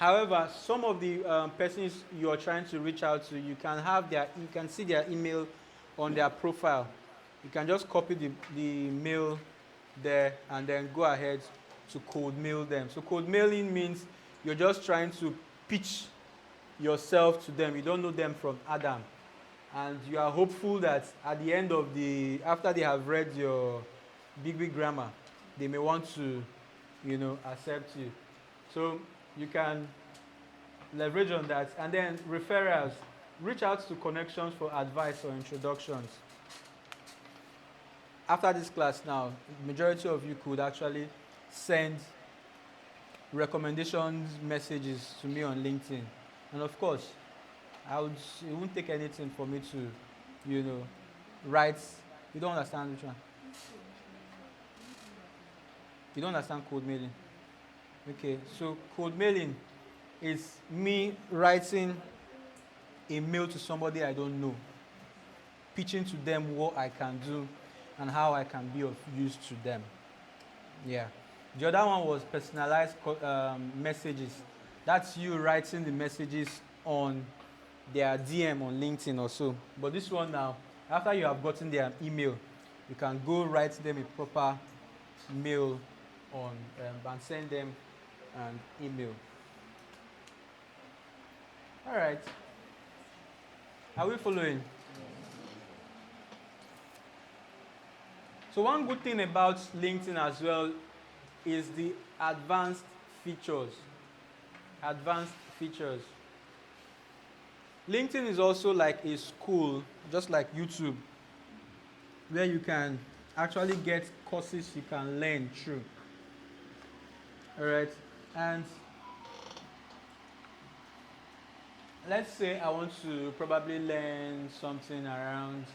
However, some of the persons you are trying to reach out to, you can see their email on their profile. You can just copy the mail there and then go ahead to cold mail them. So cold mailing means you're just trying to pitch yourself to them. You don't know them from Adam. And you are hopeful that at the end of after they have read your big grammar, they may want to, accept you. So you can leverage on that. And then referrals. Reach out to connections for advice or introductions. After this class now, the majority of you could actually send recommendations messages to me on LinkedIn. And of course, it won't take anything for me to, write. You don't understand which one? You don't understand code mailing? Okay, so code mailing is me writing a mail to somebody I don't know, pitching to them what I can do and how I can be of use to them. Yeah. The other one was personalized messages. That's you writing the messages on their DM on LinkedIn or so. But this one now, after you have gotten their email, you can go write them a proper mail and send them an email. All right. Are we following? So one good thing about LinkedIn as well is the advanced features. Advanced features. LinkedIn is also like a school, just like YouTube, where you can actually get courses you can learn through. All right, and let's say I want to probably learn something around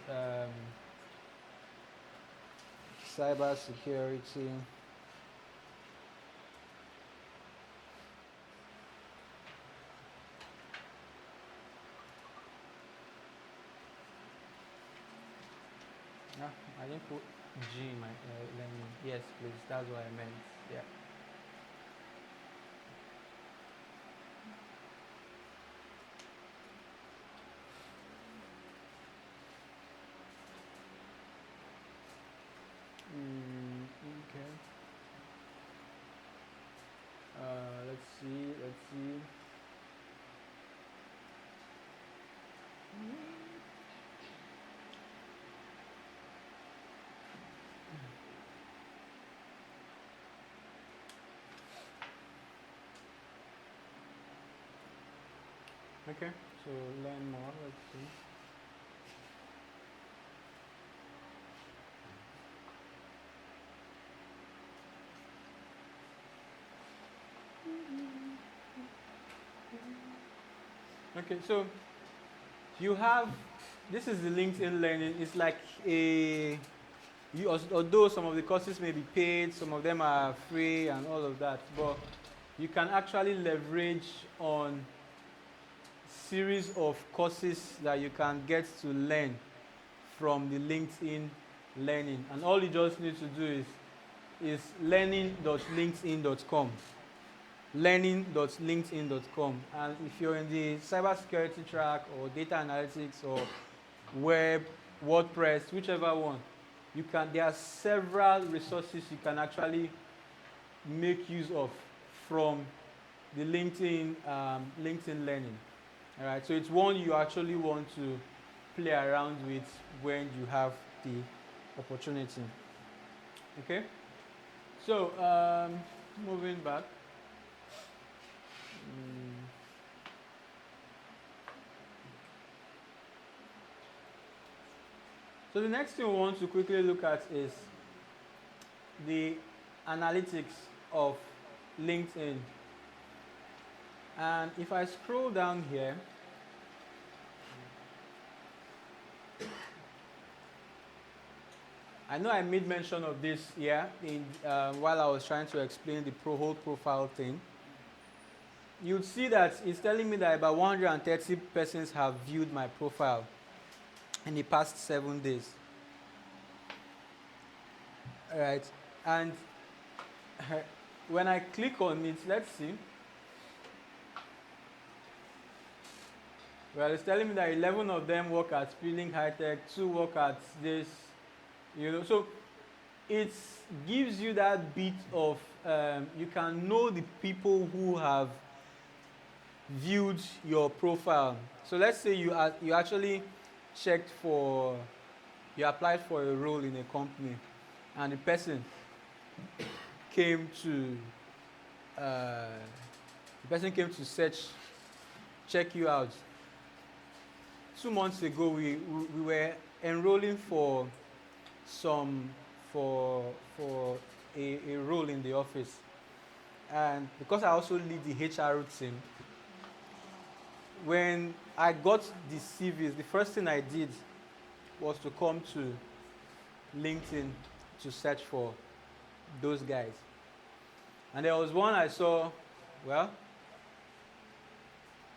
cyber security. I didn't put G in my learning. Yes, please. That's what I meant. Yeah. Okay. Let's see. Okay, so learn more. Let's see. Okay, so you have, this is the LinkedIn Learning. It's like although some of the courses may be paid, some of them are free and all of that, but you can actually leverage on series of courses that you can get to learn from the LinkedIn Learning. And all you just need to do is learning.linkedin.com. learning.linkedin.com. And if you're in the cybersecurity track or data analytics or web, WordPress, whichever one, there are several resources you can actually make use of from the LinkedIn Learning. All right, so it's one you actually want to play around with when you have the opportunity. Okay, so moving back. So the next thing we want to quickly look at is the analytics of LinkedIn. And if I scroll down here, I know I made mention of this here while I was trying to explain the whole profile thing. You'd see that it's telling me that about 130 persons have viewed my profile in the past 7 days. All right, and when I click on it, let's see. Well, it's telling me that 11 of them work at Spilling High Tech, 2 work at this, So it gives you that bit of, you can know the people who have viewed your profile. So let's say you actually checked for, you applied for a role in a company, and the person came to, check you out. 2 months ago, we were enrolling for a role in the office, and because I also lead the HR team, when I got the CVs, the first thing I did was to come to LinkedIn to search for those guys. And there was one I saw, well,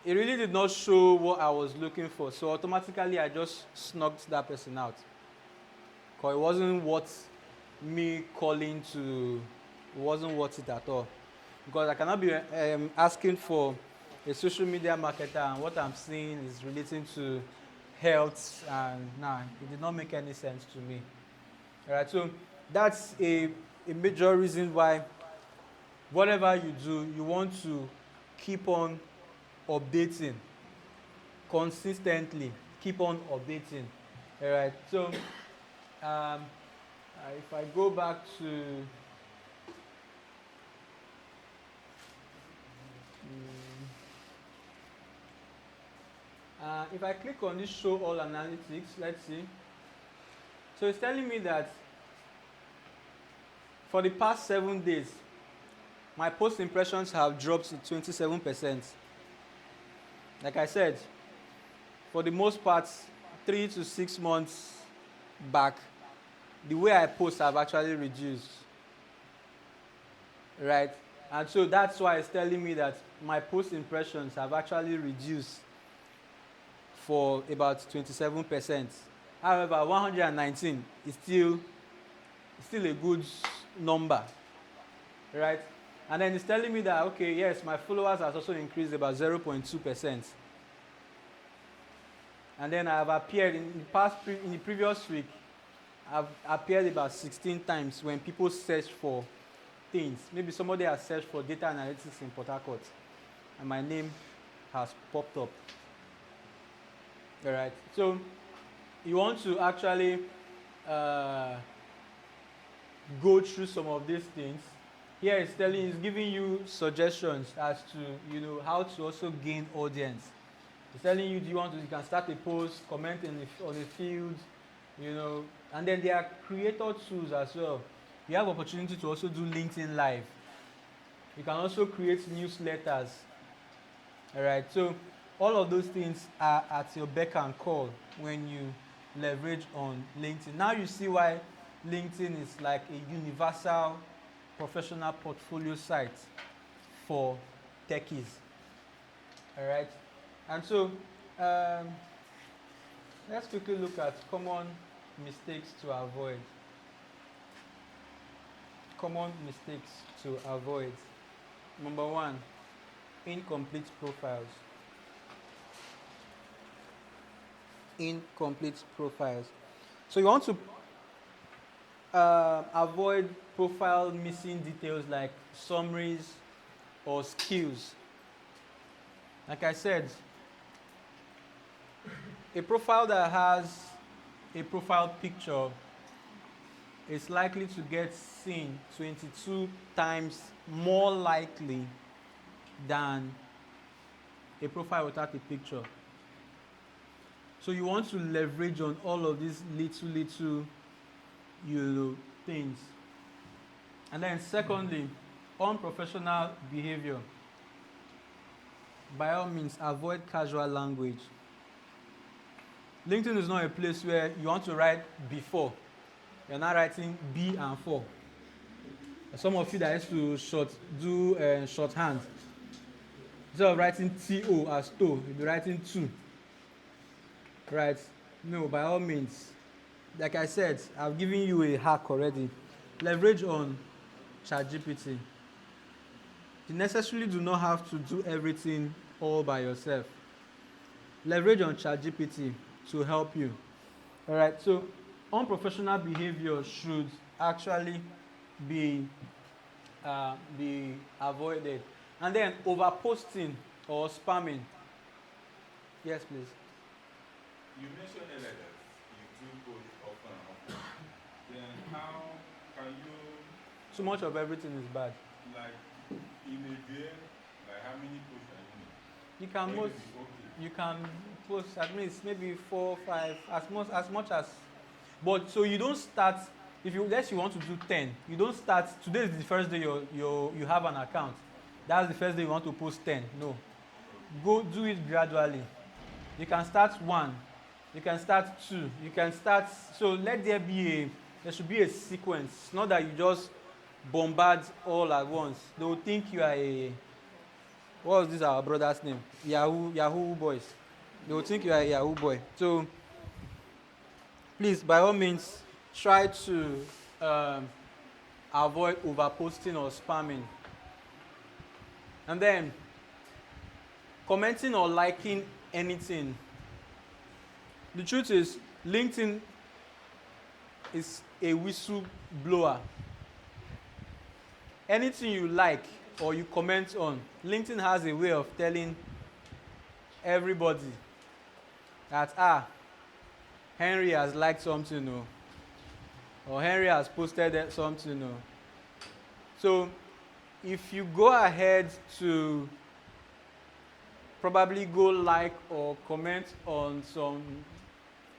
it really did not show what I was looking for. So automatically I just snugged that person out. Because it wasn't worth me calling to, it wasn't worth it at all. Because I cannot be asking for a social media marketer and what I'm seeing is relating to health, and it did not make any sense to me. All right, so that's a major reason why whatever you do, you want to keep on updating consistently. Keep on updating. All right, so if I go back to if I click on this show all analytics, let's see. So it's telling me that for the past 7 days, my post impressions have dropped to 27%. Like I said, for the most part, 3 to 6 months back, the way I post have actually reduced. Right? And so that's why it's telling me that my post impressions have actually reduced for about 27%. However, 119 is still a good number, right? And then it's telling me that, okay, yes, my followers has also increased about 0.2%. And then I have appeared in the previous week, I've appeared about 16 times when people search for things. Maybe somebody has searched for data analytics in Port Harcourt, and my name has popped up. All right. So you want to actually go through some of these things. Here it's giving you suggestions as to how to also gain audience. It's telling you, you can start a post, comment on a field, and then there are creator tools as well. You have opportunity to also do LinkedIn Live. You can also create newsletters. All right, so all of those things are at your beck and call when you leverage on LinkedIn. Now you see why LinkedIn is like a universal professional portfolio site for techies. All right, and so let's quickly look at common mistakes to avoid. Common mistakes to avoid. Number 1, incomplete profiles. Incomplete profiles. So you want to avoid profile missing details like summaries or skills. Like I said, a profile that has a profile picture is likely to get seen 22 times more likely than a profile without a picture. So you want to leverage on all of these little things. And then secondly, unprofessional behavior. By all means, avoid casual language. LinkedIn is not a place where you want to write before. You're not writing B and 4. Some of you that used to do shorthand, instead of writing TO as to, you'll be writing 2. Right? No, by all means. Like I said, I've given you a hack already. Leverage on ChatGPT. You necessarily do not have to do everything all by yourself. leverage on ChatGPT to help you. All right. So unprofessional behavior should actually be avoided. And then overposting or spamming. Yes, please. You mentioned earlier that you do post often and often. Then how can you, Too much of everything is bad. like, in a day, like how many posts are you make? You can Maybe most, okay. you can post at least maybe 4, 5, as much as. But so you don't start. If you let's you want to do 10, you don't start. Today is the first day you have an account. That's the first day you want to post 10. No, go do it gradually. You can start 1. You can start 2. You can start. So there should be a sequence. Not that you just bombard all at once. They will think you are a. What was this our brother's name? Yahoo boys. They will think you are a Yahoo boy. So please, by all means, try to avoid overposting or spamming. And then commenting or liking anything. The truth is, LinkedIn is a whistleblower. Anything you like or you comment on, LinkedIn has a way of telling everybody that Henry has liked something, or Henry has posted something. So if you go ahead to probably go like or comment on some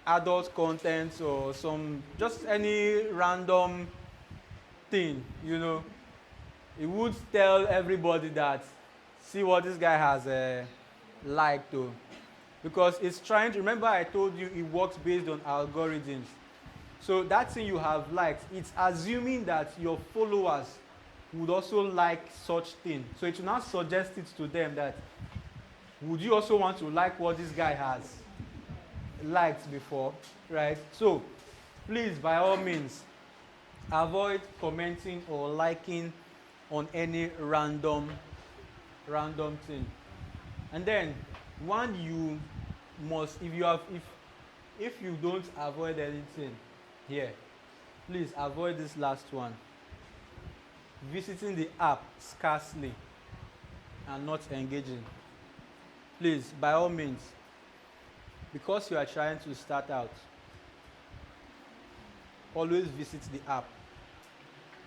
adult content or some just any random thing, it would tell everybody that see what this guy has liked though. Because it's trying to, remember I told you it works based on algorithms. So that thing you have liked, it's assuming that your followers would also like such thing. So it will now suggest it to them that would you also want to like what this guy has liked before, right? So please, by all means, avoid commenting or liking on any random thing. And then one you must, if you don't avoid anything here, please avoid this last one. Visiting the app scarcely and not engaging. Please, by all means, because you are trying to start out, always visit the app.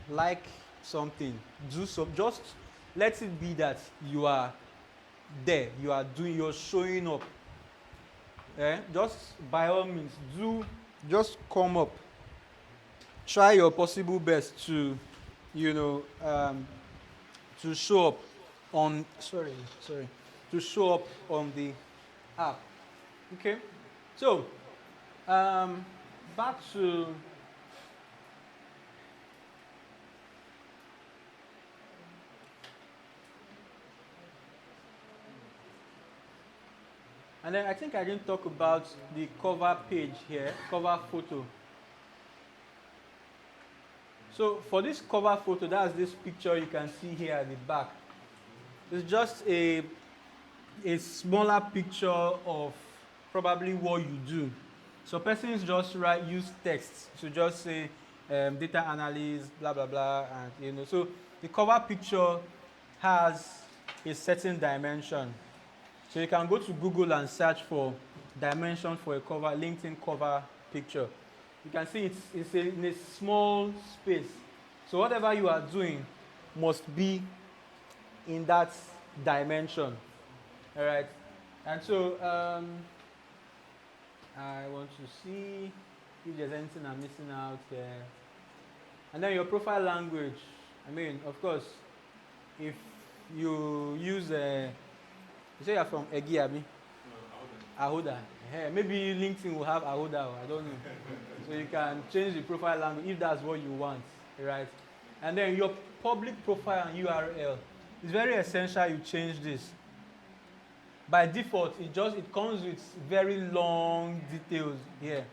Like something, just let it be that you are there, you're showing up. Just by all means, just come up. Try your possible best to, to show up on, to show up on the app. Okay? So, back to and then I think I didn't talk about the cover page here, cover photo. So for this cover photo, that's this picture you can see here at the back. It's just a smaller picture of probably what you do. So persons just use text to just say data analyst, blah blah blah, and so the cover picture has a certain dimension. So you can go to Google and search for dimension for a cover, LinkedIn cover picture. You can see it's in a small space. So whatever you are doing must be in that dimension. All right. And so I want to see if there's anything I'm missing out there. And then your profile language. I mean, of course, if you use you say you're from Egi, Abi? No, Ahoda. Hey, maybe LinkedIn will have Ahoda, I don't know. So you can change the profile language if that's what you want, right? And then your public profile and URL. It's very essential you change this. By default, it comes with very long details here.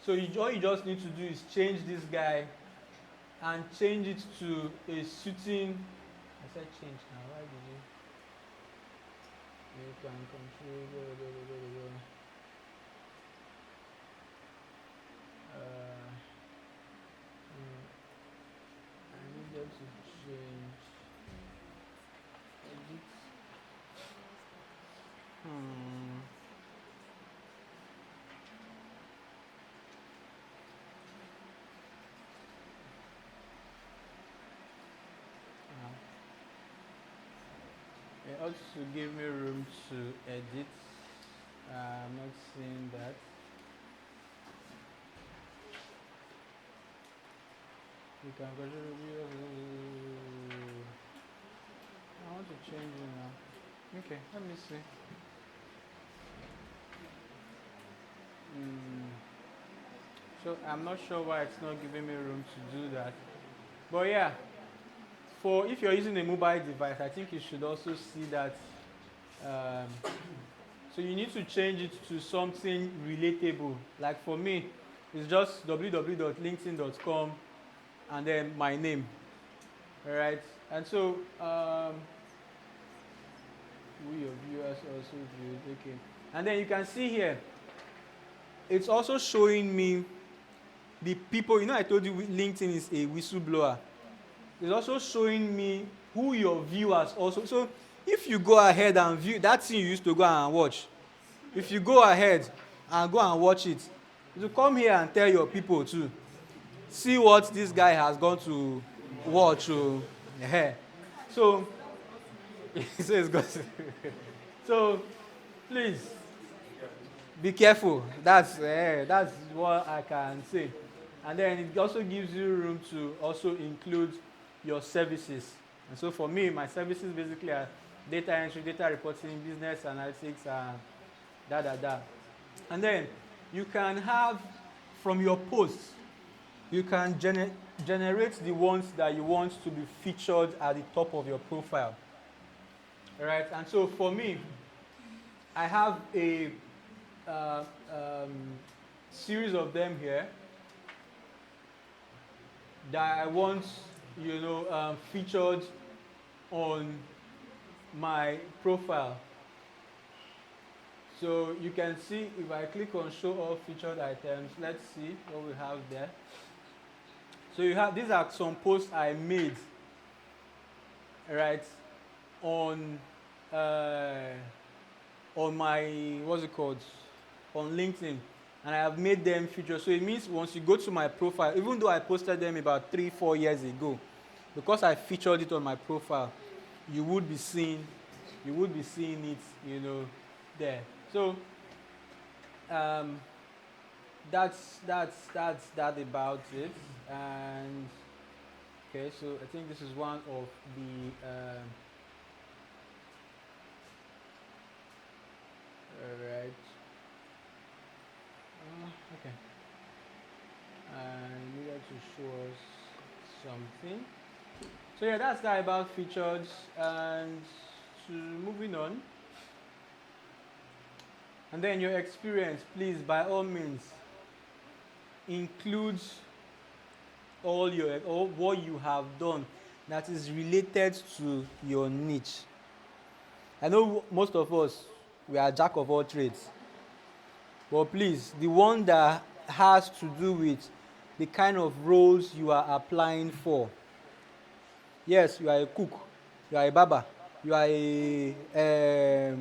So all you just need to do is change this guy and change it to a suiting. I said change now. Why did you? You can control. I needed to change. Edit. It also give me room to edit. I'm not seeing that. You can go to I want to change it now. Okay, let me see. So I'm not sure why it's not giving me room to do that. But yeah, for if you're using a mobile device, I think you should also see that. So you need to change it to something relatable. Like for me, it's just www.linkedin.com and then my name. Alright, and so your viewers also viewed. Okay, and then you can see here, it's also showing me the people. I told you LinkedIn is a whistleblower. It's also showing me who your viewers also. So if you go ahead and view that thing you used to go and watch, if you go ahead and go and watch it, you come here and tell your people too. See what this guy has gone to watch. So, so it's got. So, please be careful. That's what I can say. And then it also gives you room to also include your services. And so for me, my services basically are data entry, data reporting, business analytics, and And then you can have from your posts, you can generate the ones that you want to be featured at the top of your profile. All right, and so for me, I have a series of them here that I want, featured on my profile. So you can see if I click on show all featured items, let's see what we have there. So these are some posts I made, right, on my, on LinkedIn, and I have made them featured. So it means once you go to my profile, even though I posted them about 3-4 years ago, because I featured it on my profile, you would be seeing it, there. So that's that about it. And okay, so I think this is one of the all right. Okay. I needed to show us something. So yeah, that's that about featured. And moving on. And then your experience, please, by all means, include all what you have done that is related to your niche. I know most of us, we are jack of all trades. But please, the one that has to do with the kind of roles you are applying for. Yes, you are a cook, you are a barber, you are a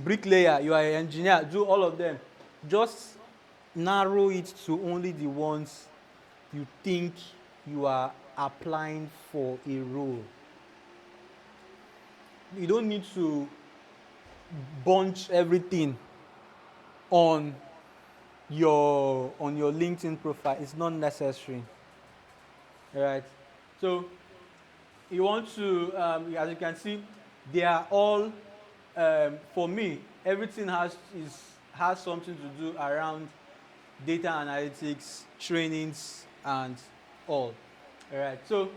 bricklayer, you are an engineer, do all of them. Just narrow it to only the ones you think you are applying for a role. You don't need to bunch everything on your LinkedIn profile. It's not necessary. All right. So you want to, as you can see, they are all, for me, everything has something to do around data analytics, trainings, and all. All right. So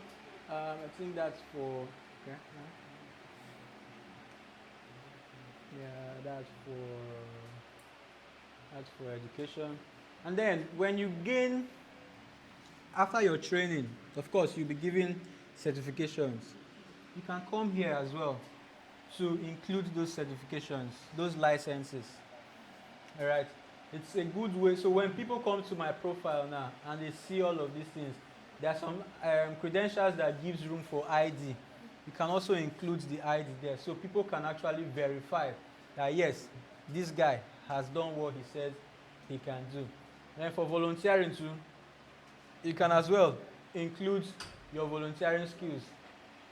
I think that's for. Okay. Yeah, that's for education. And then when you gain, after your training, of course, you'll be given certifications. You can come here as well to include those certifications, those licenses. All right. It's a good way. So when people come to my profile now and they see all of these things, there are some credentials that gives room for ID. You can also include the ID there, so people can actually verify that yes, this guy has done what he says he can do. And for volunteering too, you can as well include your volunteering skills.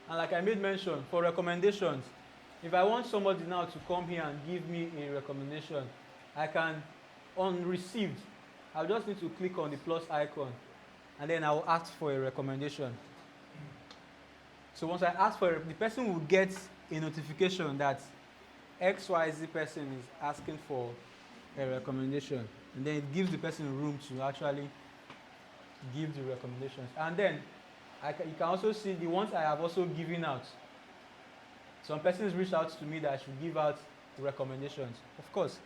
And like I made mention, for recommendations, if I want somebody now to come here and give me a recommendation, I can, on received, I'll just need to click on the plus icon and then I'll ask for a recommendation. So once I ask for it, the person will get a notification that XYZ person is asking for a recommendation. And then it gives the person room to actually give the recommendations. And then you can also see the ones I have also given out. Some persons reached out to me that I should give out recommendations. Of course,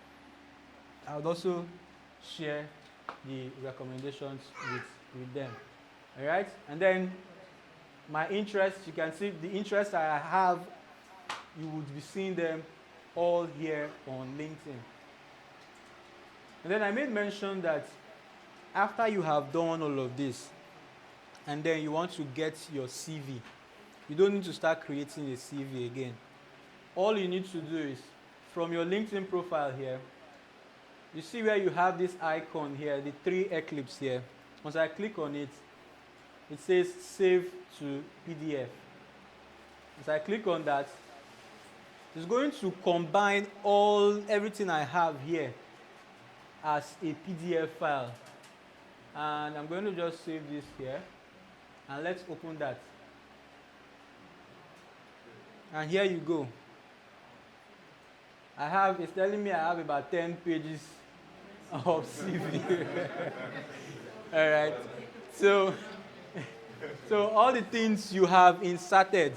I would also share the recommendations with them. All right? And then my interests, you can see the interests I have, you would be seeing them all here on LinkedIn. And then I made mention that after you have done all of this, and then you want to get your CV, you don't need to start creating a CV again. All you need to do is, from your LinkedIn profile here, you see where you have this icon here, the 3 eclipse here. Once I click on it, it says save to PDF. As I click on that, it's going to combine everything I have here as a PDF file. And I'm going to just save this here. And let's open that. And here you go. It's telling me I have about 10 pages of CV. All right. So all the things you have inserted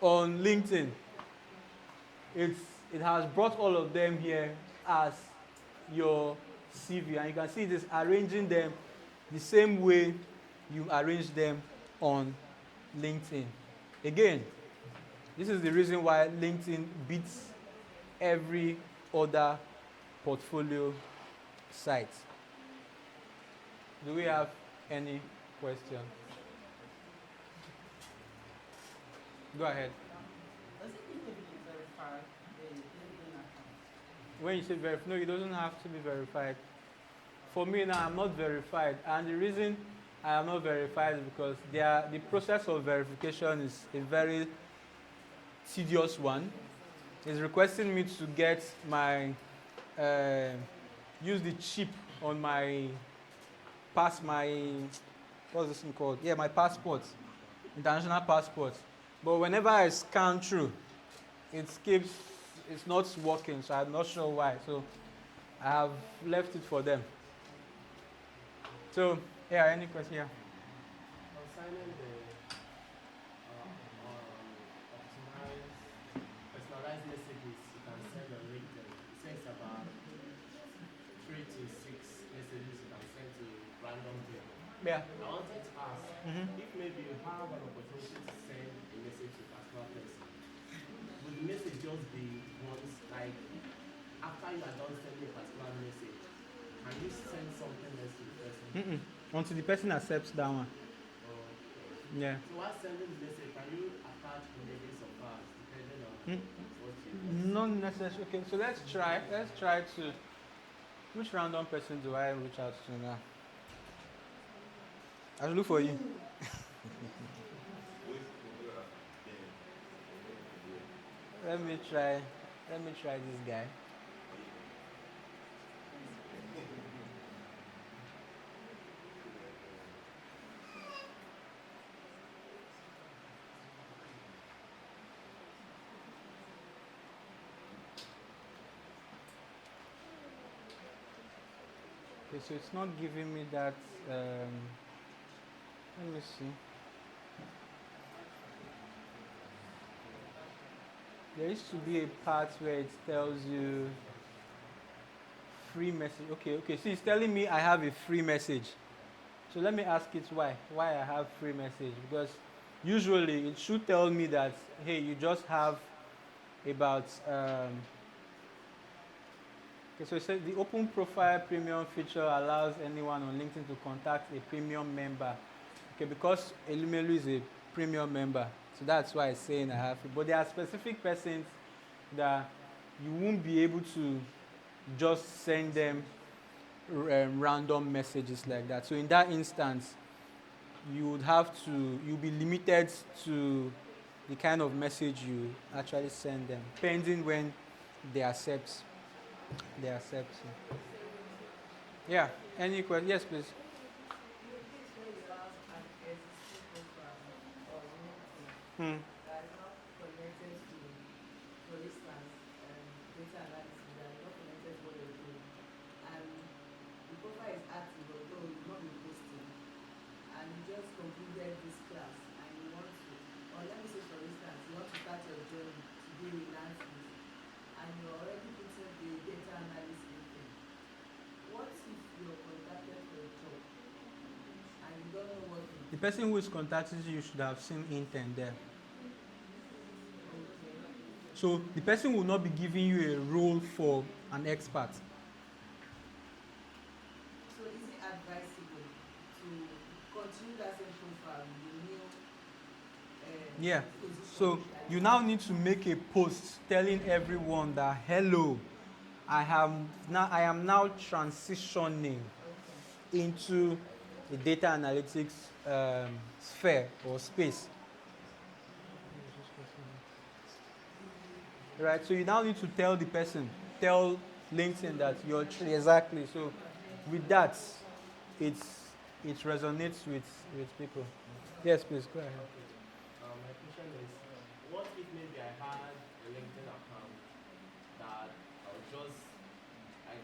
on LinkedIn, it has brought all of them here as your CV. And you can see it is arranging them the same way you arrange them on LinkedIn. Again, this is the reason why LinkedIn beats every other portfolio site. Do we have any question? Go ahead. Does it need to be verified? The LinkedIn account? When you say verified, no, it doesn't have to be verified. For me now, I'm not verified. And the reason I am not verified is because the process of verification is a very tedious one. It's requesting me to get use the chip on my what's this thing called? Yeah, my passport, international passport. But whenever I scan through, it's not working, so I'm not sure why. So I have left it for them. So, yeah, any question? Yeah. Concerning the optimized, personalized messages you can send on LinkedIn, it says about 3 to 6 messages you can send to random people. Yeah. I wanted to ask, if maybe you have an opportunity to send a message to a particular person, would the message just be once, like after you are done sending a particular message, can you send something else to the person? Until the person accepts that one. Okay. Yeah. So while sending the message, can you attach images of us depending on what you Not necessarily. Okay, so let's try to. Which random person do I reach out to now? I should look for you. Let me try this guy. Okay, so it's not giving me that. Let me see. There used to be a part where it tells you free message. Okay. See, it's telling me I have a free message. So let me ask it why I have free message. Because usually it should tell me that, hey, you just have about okay, so it says the open profile premium feature allows anyone on LinkedIn to contact a premium member. Okay, because Elumelu is a premium member, so that's why it's saying I have it. But there are specific persons that you won't be able to just send them random messages like that. So in that instance, you'll be limited to the kind of message you actually send them, pending when they accept. They accept you. Yeah. Any question? Yes, please. Hmm. The person who is contacting you should have seen intent there. So the person will not be giving you a role for an expert. So is it advisable to continue that same profile with the new Yeah. position? So you now need to make a post telling everyone that hello, I am now transitioning into the data analytics sphere or space. Right, so you now need to tell LinkedIn that you're exactly. So with that, it resonates with people. Yes, please go ahead. My question is, what if maybe I had a LinkedIn account that I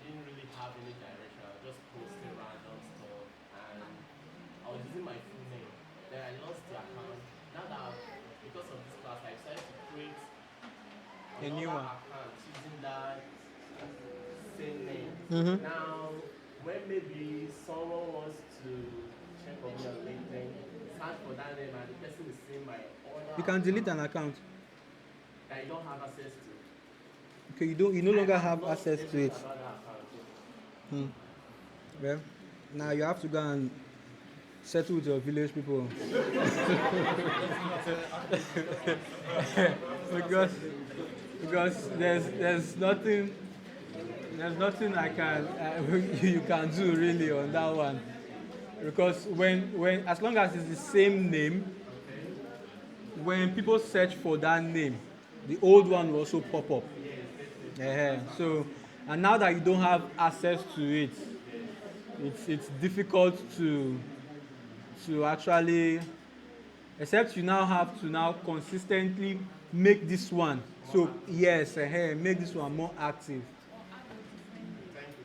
didn't really have any direction, I was just posting random stuff, and I was using my full name. Then I lost the account. Now that because of this class, I decided to create A new one. account using that same name. Mm-hmm. Now, when maybe someone wants to check on me on LinkedIn, search for that name, and the person is seeing my other You can delete an account. that you don't have access to. Okay, you no longer have access to it. Well, now you have to go and settle with your village people. because there's nothing you can do really on that one. Because when as long as it's the same name, when people search for that name, the old one will also pop up. So, and now that you don't have access to it, it's difficult to actually, except you now have to now consistently make this one. So yes, make this one more active.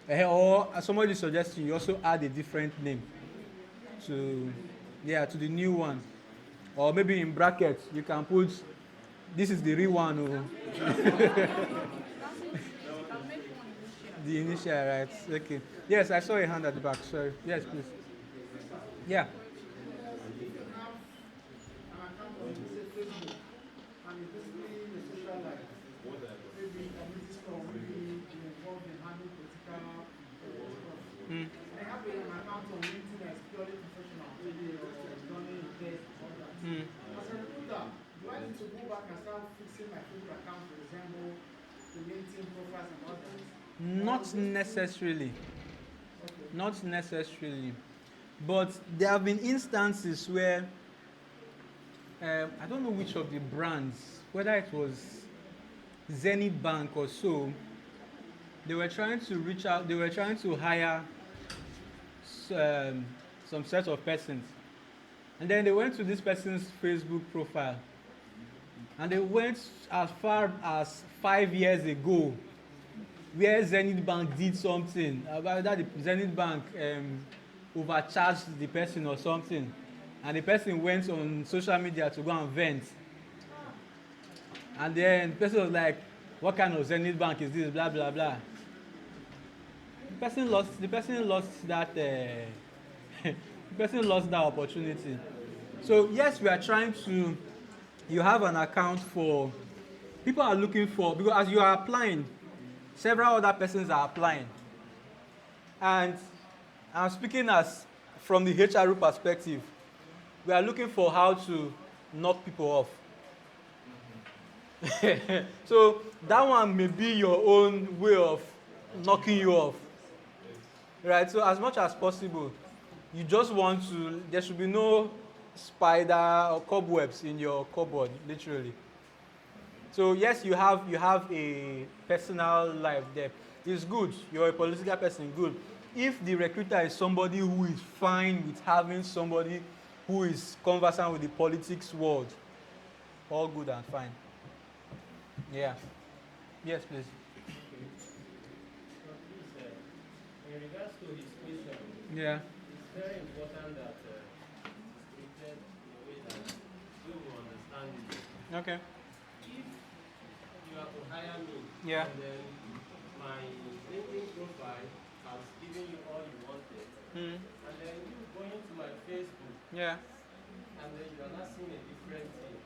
Or somebody suggesting you also add a different name to the new one. Or maybe in brackets you can put this is the real one. The initial, right? Okay. Yes, I saw a hand at the back. Sorry. Yes, please. Yeah. I have an account on LinkedIn that's purely professional, maybe running events and all that. As a recruiter, do I need to go back and start fixing my Facebook account to resemble the LinkedIn profiles and all that? Not necessarily. Not necessarily. But there have been instances where I don't know which of the brands, whether it was Zenith Bank or so, they were trying to reach out, they were trying to hire some set of persons. And then they went to this person's Facebook profile. And they went as far as 5 years ago, where Zenith Bank did something, about that the Zenith Bank overcharged the person or something. And the person went on social media to go and vent. And then the person was like, what kind of Zenith Bank is this, blah, blah, blah. The person lost that the person lost that opportunity. So yes, we are trying to, you have an account for people are looking for, because as you are applying, several other persons are applying. And I'm speaking as from the HRO perspective. We are looking for how to knock people off. So that one may be your own way of knocking you off. Right? So as much as possible, you just want to, there should be no spider or cobwebs in your cupboard, literally. So yes, you have a personal life there. It's good. You're a political person, good. If the recruiter is somebody who is fine with having somebody who is conversant with the politics world, all good and fine. Yeah. Yes, please. In regards to his question, Yeah. it's very important that it's written in a way that we will understand it. Okay. If you are to hire me, Yeah. and then my LinkedIn profile has given you all you wanted, and then you go into my Facebook, Yeah. and then you are not seeing a different thing,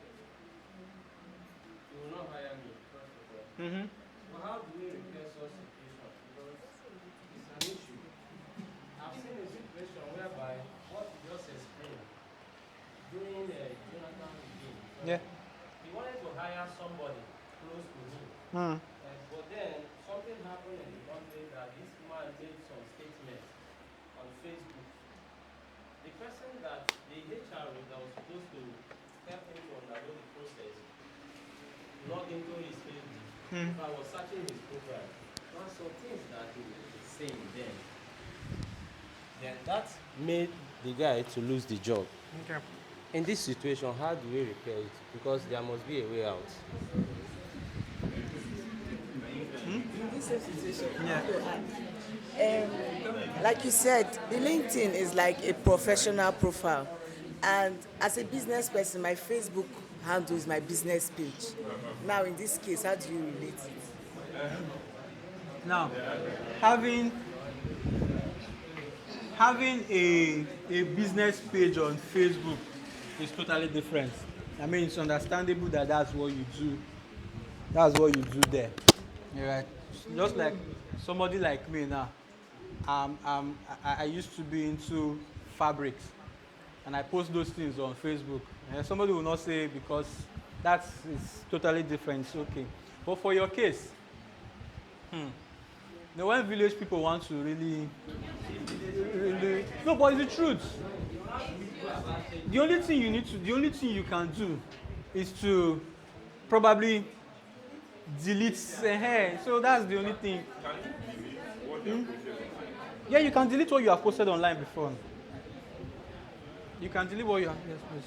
you will not hire me, first of all. But how do we repair such situation? Because it's an issue. I've seen a situation whereby what you just explained during Jonathan regime. Yeah. He wanted to hire somebody close to him. But then something happened in the country that this man made some statements on Facebook. The person that the HR that was supposed to help him to undergo the process logged into his Facebook. If I was searching his profile, there were some things that he was saying then that made the guy to lose the job. Okay. In this situation, how do we repair it? Because there must be a way out. In this same situation, Yeah. like you said, the LinkedIn is like a professional profile. And as a business person, my Facebook handle is my business page. Now, in this case, how do you relate it? Now, having a business page on Facebook is totally different. I mean, it's understandable that that's what you do. That's what you do there. Right? Just like somebody like me now. I used to be into fabrics, and I post those things on Facebook. And somebody will not say because that's it's totally different. It's okay. But for your case, now when village people want to really, no, but it's the truth. The only thing you can do is to probably delete the hair. So that's the only thing. Yeah, you can delete what you have posted online before. You can delete what you have. Yes, please.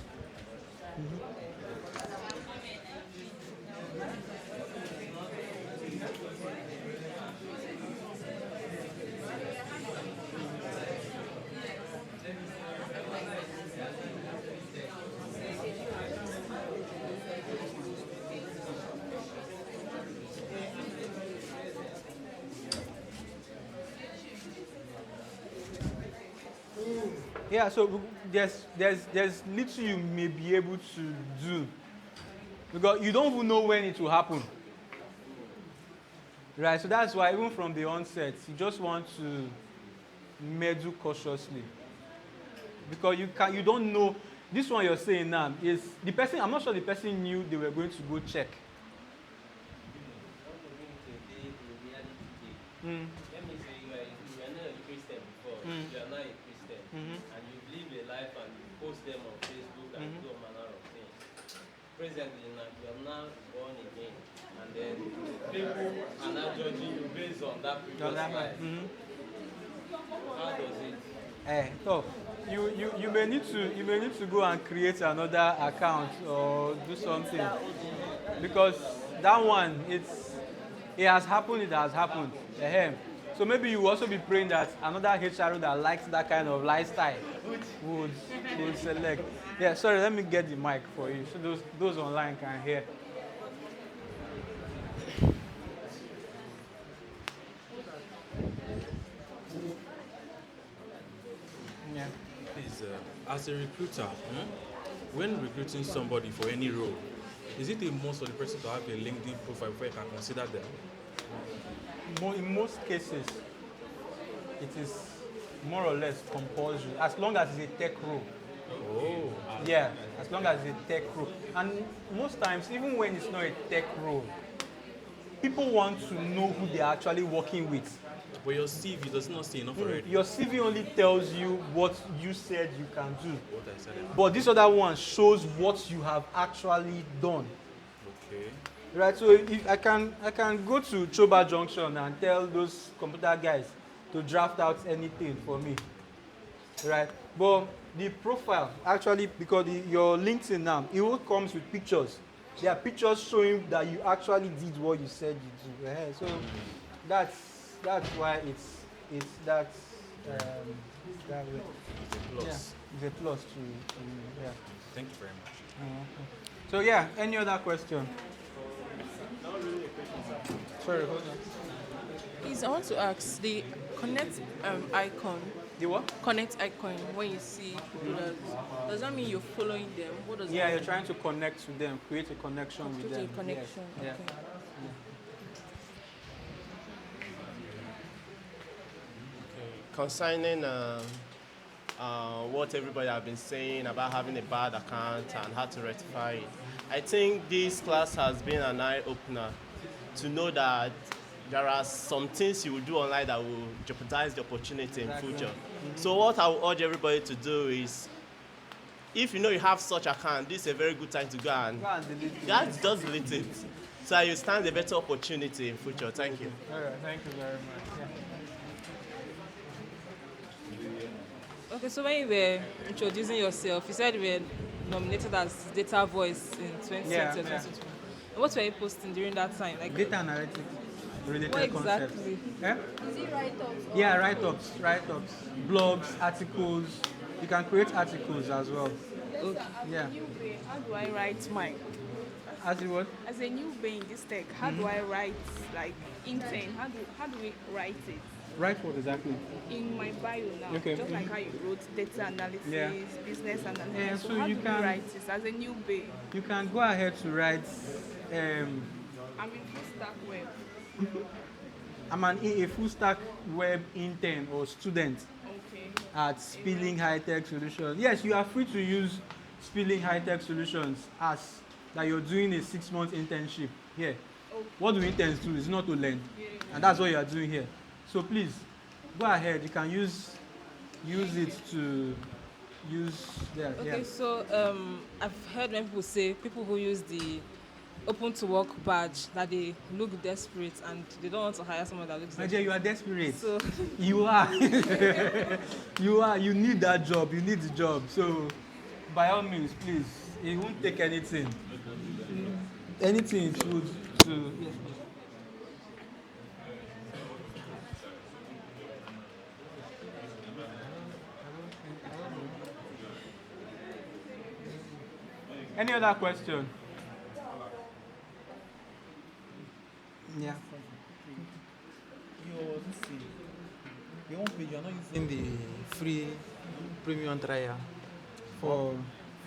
Yeah, so there's little you may be able to do because you don't even know when it will happen. Right, so that's why even from the onset, you just want to meddle cautiously because you don't know. This one you're saying now is the person. I'm not sure the person knew they were going to go check. Let me say you are not a Christian before. You are not a Christian, and you live a life and you post them on Facebook and do all manner of things. Presently, now you are now born again, and then people are now judging you based on that previous life. How does it? So you may need to go and create another account or do something because that one it has happened. It has happened. So maybe you will also be praying that another HR that likes that kind of lifestyle would select. Yeah, sorry, let me get the mic for you so those online can hear. Yeah. Please, as a recruiter, when recruiting somebody for any role, Is it a must for the person to have a LinkedIn profile before you can consider them? In most cases, it is more or less compulsory, as long as it's a tech role. Oh. Yeah, as long as it's a tech role. And most times, even when it's not a tech role, people want to know who they're actually working with. But your CV does not say enough already. Your CV only tells you what you said you can do. What I said. But this other one shows what you have actually done. Okay. Right, so if I can go to Choba Junction and tell those computer guys to draft out anything for me. Right? But the profile, actually, because your LinkedIn now, it all comes with pictures. There are pictures showing that you actually did what you said you do. So that's why it's that way. It's a plus. Yeah, it's a plus to yeah. Thank you very much. So yeah, any other question? Not really a question, sir. Sorry, hold on. Please, I want to ask the connect icon. The what? Connect icon. When you see people that, does that mean you're following them? What does that mean? You're trying to connect to them, create a connection with them. Create a connection. Yes. Okay. Concerning what everybody have been saying about having a bad account and how to rectify it, I think this class has been an eye-opener to know that there are some things you will do online that will jeopardize the opportunity in future. Mm-hmm. So what I would urge everybody to do is, if you know you have such account, this is a very good time to go and delete it. Just delete it. So you stand a better opportunity in future. Thank you. All right, thank you very much. Yeah. Okay, so when you were introducing yourself, you said you were nominated as Data Voice in 2020 or 2021. What were you posting during that time? Like data analytics related what concepts. Exactly? Is it write-ups? Yeah, write-ups, blogs, articles. You can create articles as well. Okay. Yeah. How do I write mine? As you what? As a new being in this tech, how do I write like intent? How do we write it? Write what exactly? In my bio now, okay. Just like how you wrote data analysis, business analysis. Yeah, so how do we write this as a new being? You can go ahead to write. I'm in full stack web. I'm a full stack web intern or student at Spilling High Tech Solutions. Yes, you are free to use Spilling High Tech Solutions as that you're doing a 6-month internship here. Okay. What do interns do? Is not to learn, and that's what you are doing here. So please, go ahead. You can use it to use there. Okay, yeah. so I've heard when people say people who use the open to work badge that they look desperate and they don't want to hire someone that looks desperate. You are desperate. So you are. You need that job. You need the job. So by all means, please. It won't take anything. Anything to yes. Any other question? Yeah. Your homepage, you're not using the free premium trial for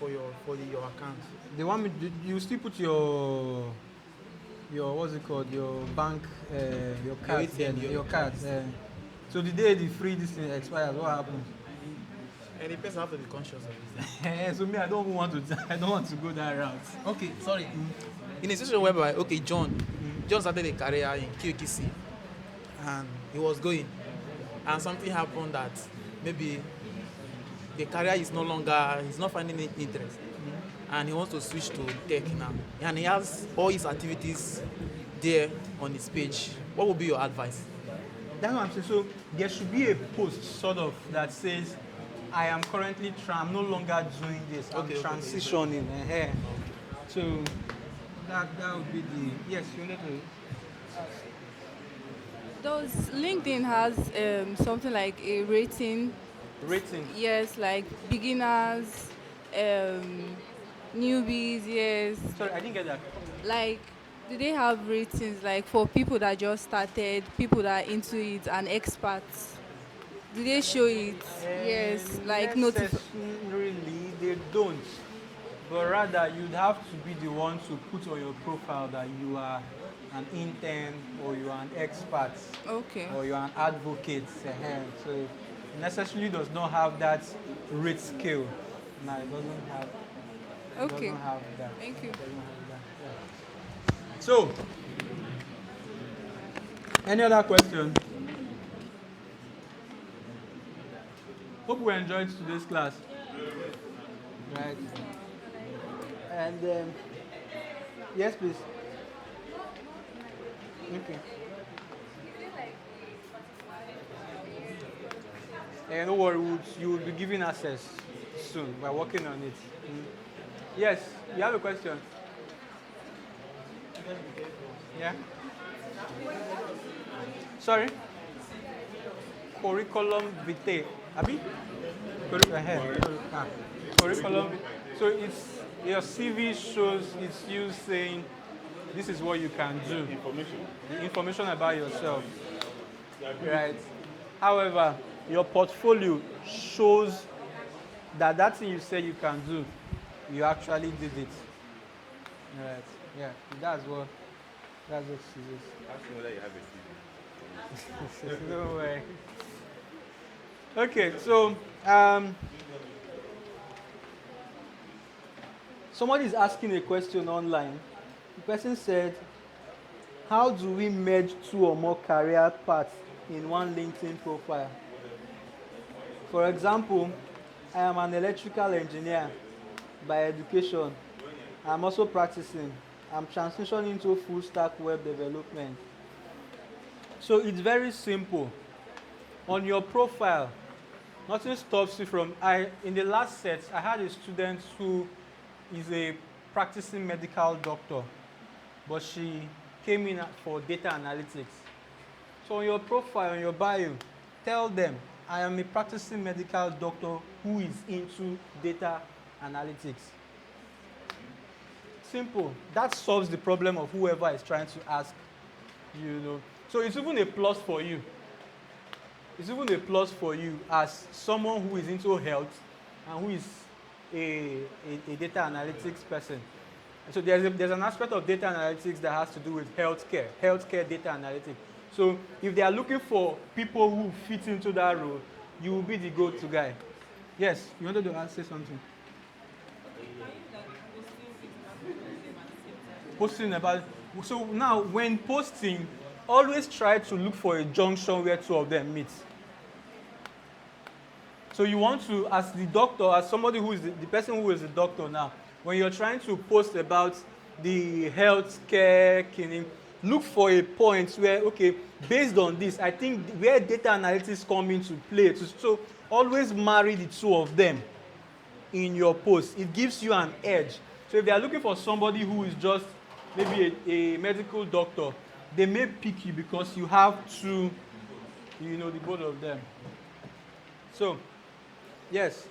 your account. They want me. You still put your what's it called? Your bank, your card, your card. So the day the free this thing expires, what happens? And the person have to be conscious of this. So me, I don't want to go that route. Okay, sorry. In a situation whereby, John started a career in QKC, and he was going, and something happened that maybe the career is no longer, he's not finding interest, and he wants to switch to tech now, and he has all his activities there on his page. What would be your advice? That's what I'm saying. So there should be a post sort of that says, I am currently I'm no longer doing this. I'm transitioning. So that would be the yes. You need to. Does LinkedIn has something like a rating? Rating. Yes, like beginners, newbies. Yes. Sorry, I didn't get that. Like, do they have ratings like for people that just started, people that are into it, and experts? Do they show it? Yes, like really, they don't. but rather you'd have to be the one to put on your profile that you are an intern or you are an expert. Okay. Or you are an advocate. So it necessarily does not have that rate scale. No, it doesn't have. Okay. Doesn't have that. Thank you. It doesn't have that. Yeah. So, any other question? Hope we enjoyed today's class. Right. And yes, please. Okay. No worry, you will be given access soon. We're working on it. Yes, you have a question? Yeah? Sorry? Curriculum vitae. Abi? Curriculum. So it's your CV shows it's you saying this is what you can do. The information about yourself. Right. However, your portfolio shows that thing you say you can do, you actually did it. Right. Yeah. That's what she is. Ask me whether you have a CV. No way. Okay, so somebody is asking a question online. The person said, how do we merge 2 or more career paths in one LinkedIn profile? For example, I am an electrical engineer by education. I'm also practicing. I'm transitioning into full stack web development. So it's very simple. On your profile, nothing stops you from, in the last set, I had a student who is a practicing medical doctor, but she came in for data analytics. So on your profile, on your bio, tell them, I am a practicing medical doctor who is into data analytics. Simple. That solves the problem of whoever is trying to ask, So it's even a plus for you. It's even a plus for you as someone who is into health and who is a data analytics person. So there's an aspect of data analytics that has to do with healthcare data analytics. So if they are looking for people who fit into that role, you will be the go-to guy. Yes, you wanted to say something? Posting about. So now, when posting, always try to look for a junction where 2 of them meet. So you want to, as the doctor, as somebody who is the person who is the doctor now, when you're trying to post about the healthcare clinic, look for a point where, okay, based on this, I think where data analytics come into play. So always marry the 2 of them in your post. It gives you an edge. So if they are looking for somebody who is just maybe a medical doctor, they may pick you because you have 2, the both of them. So, yes.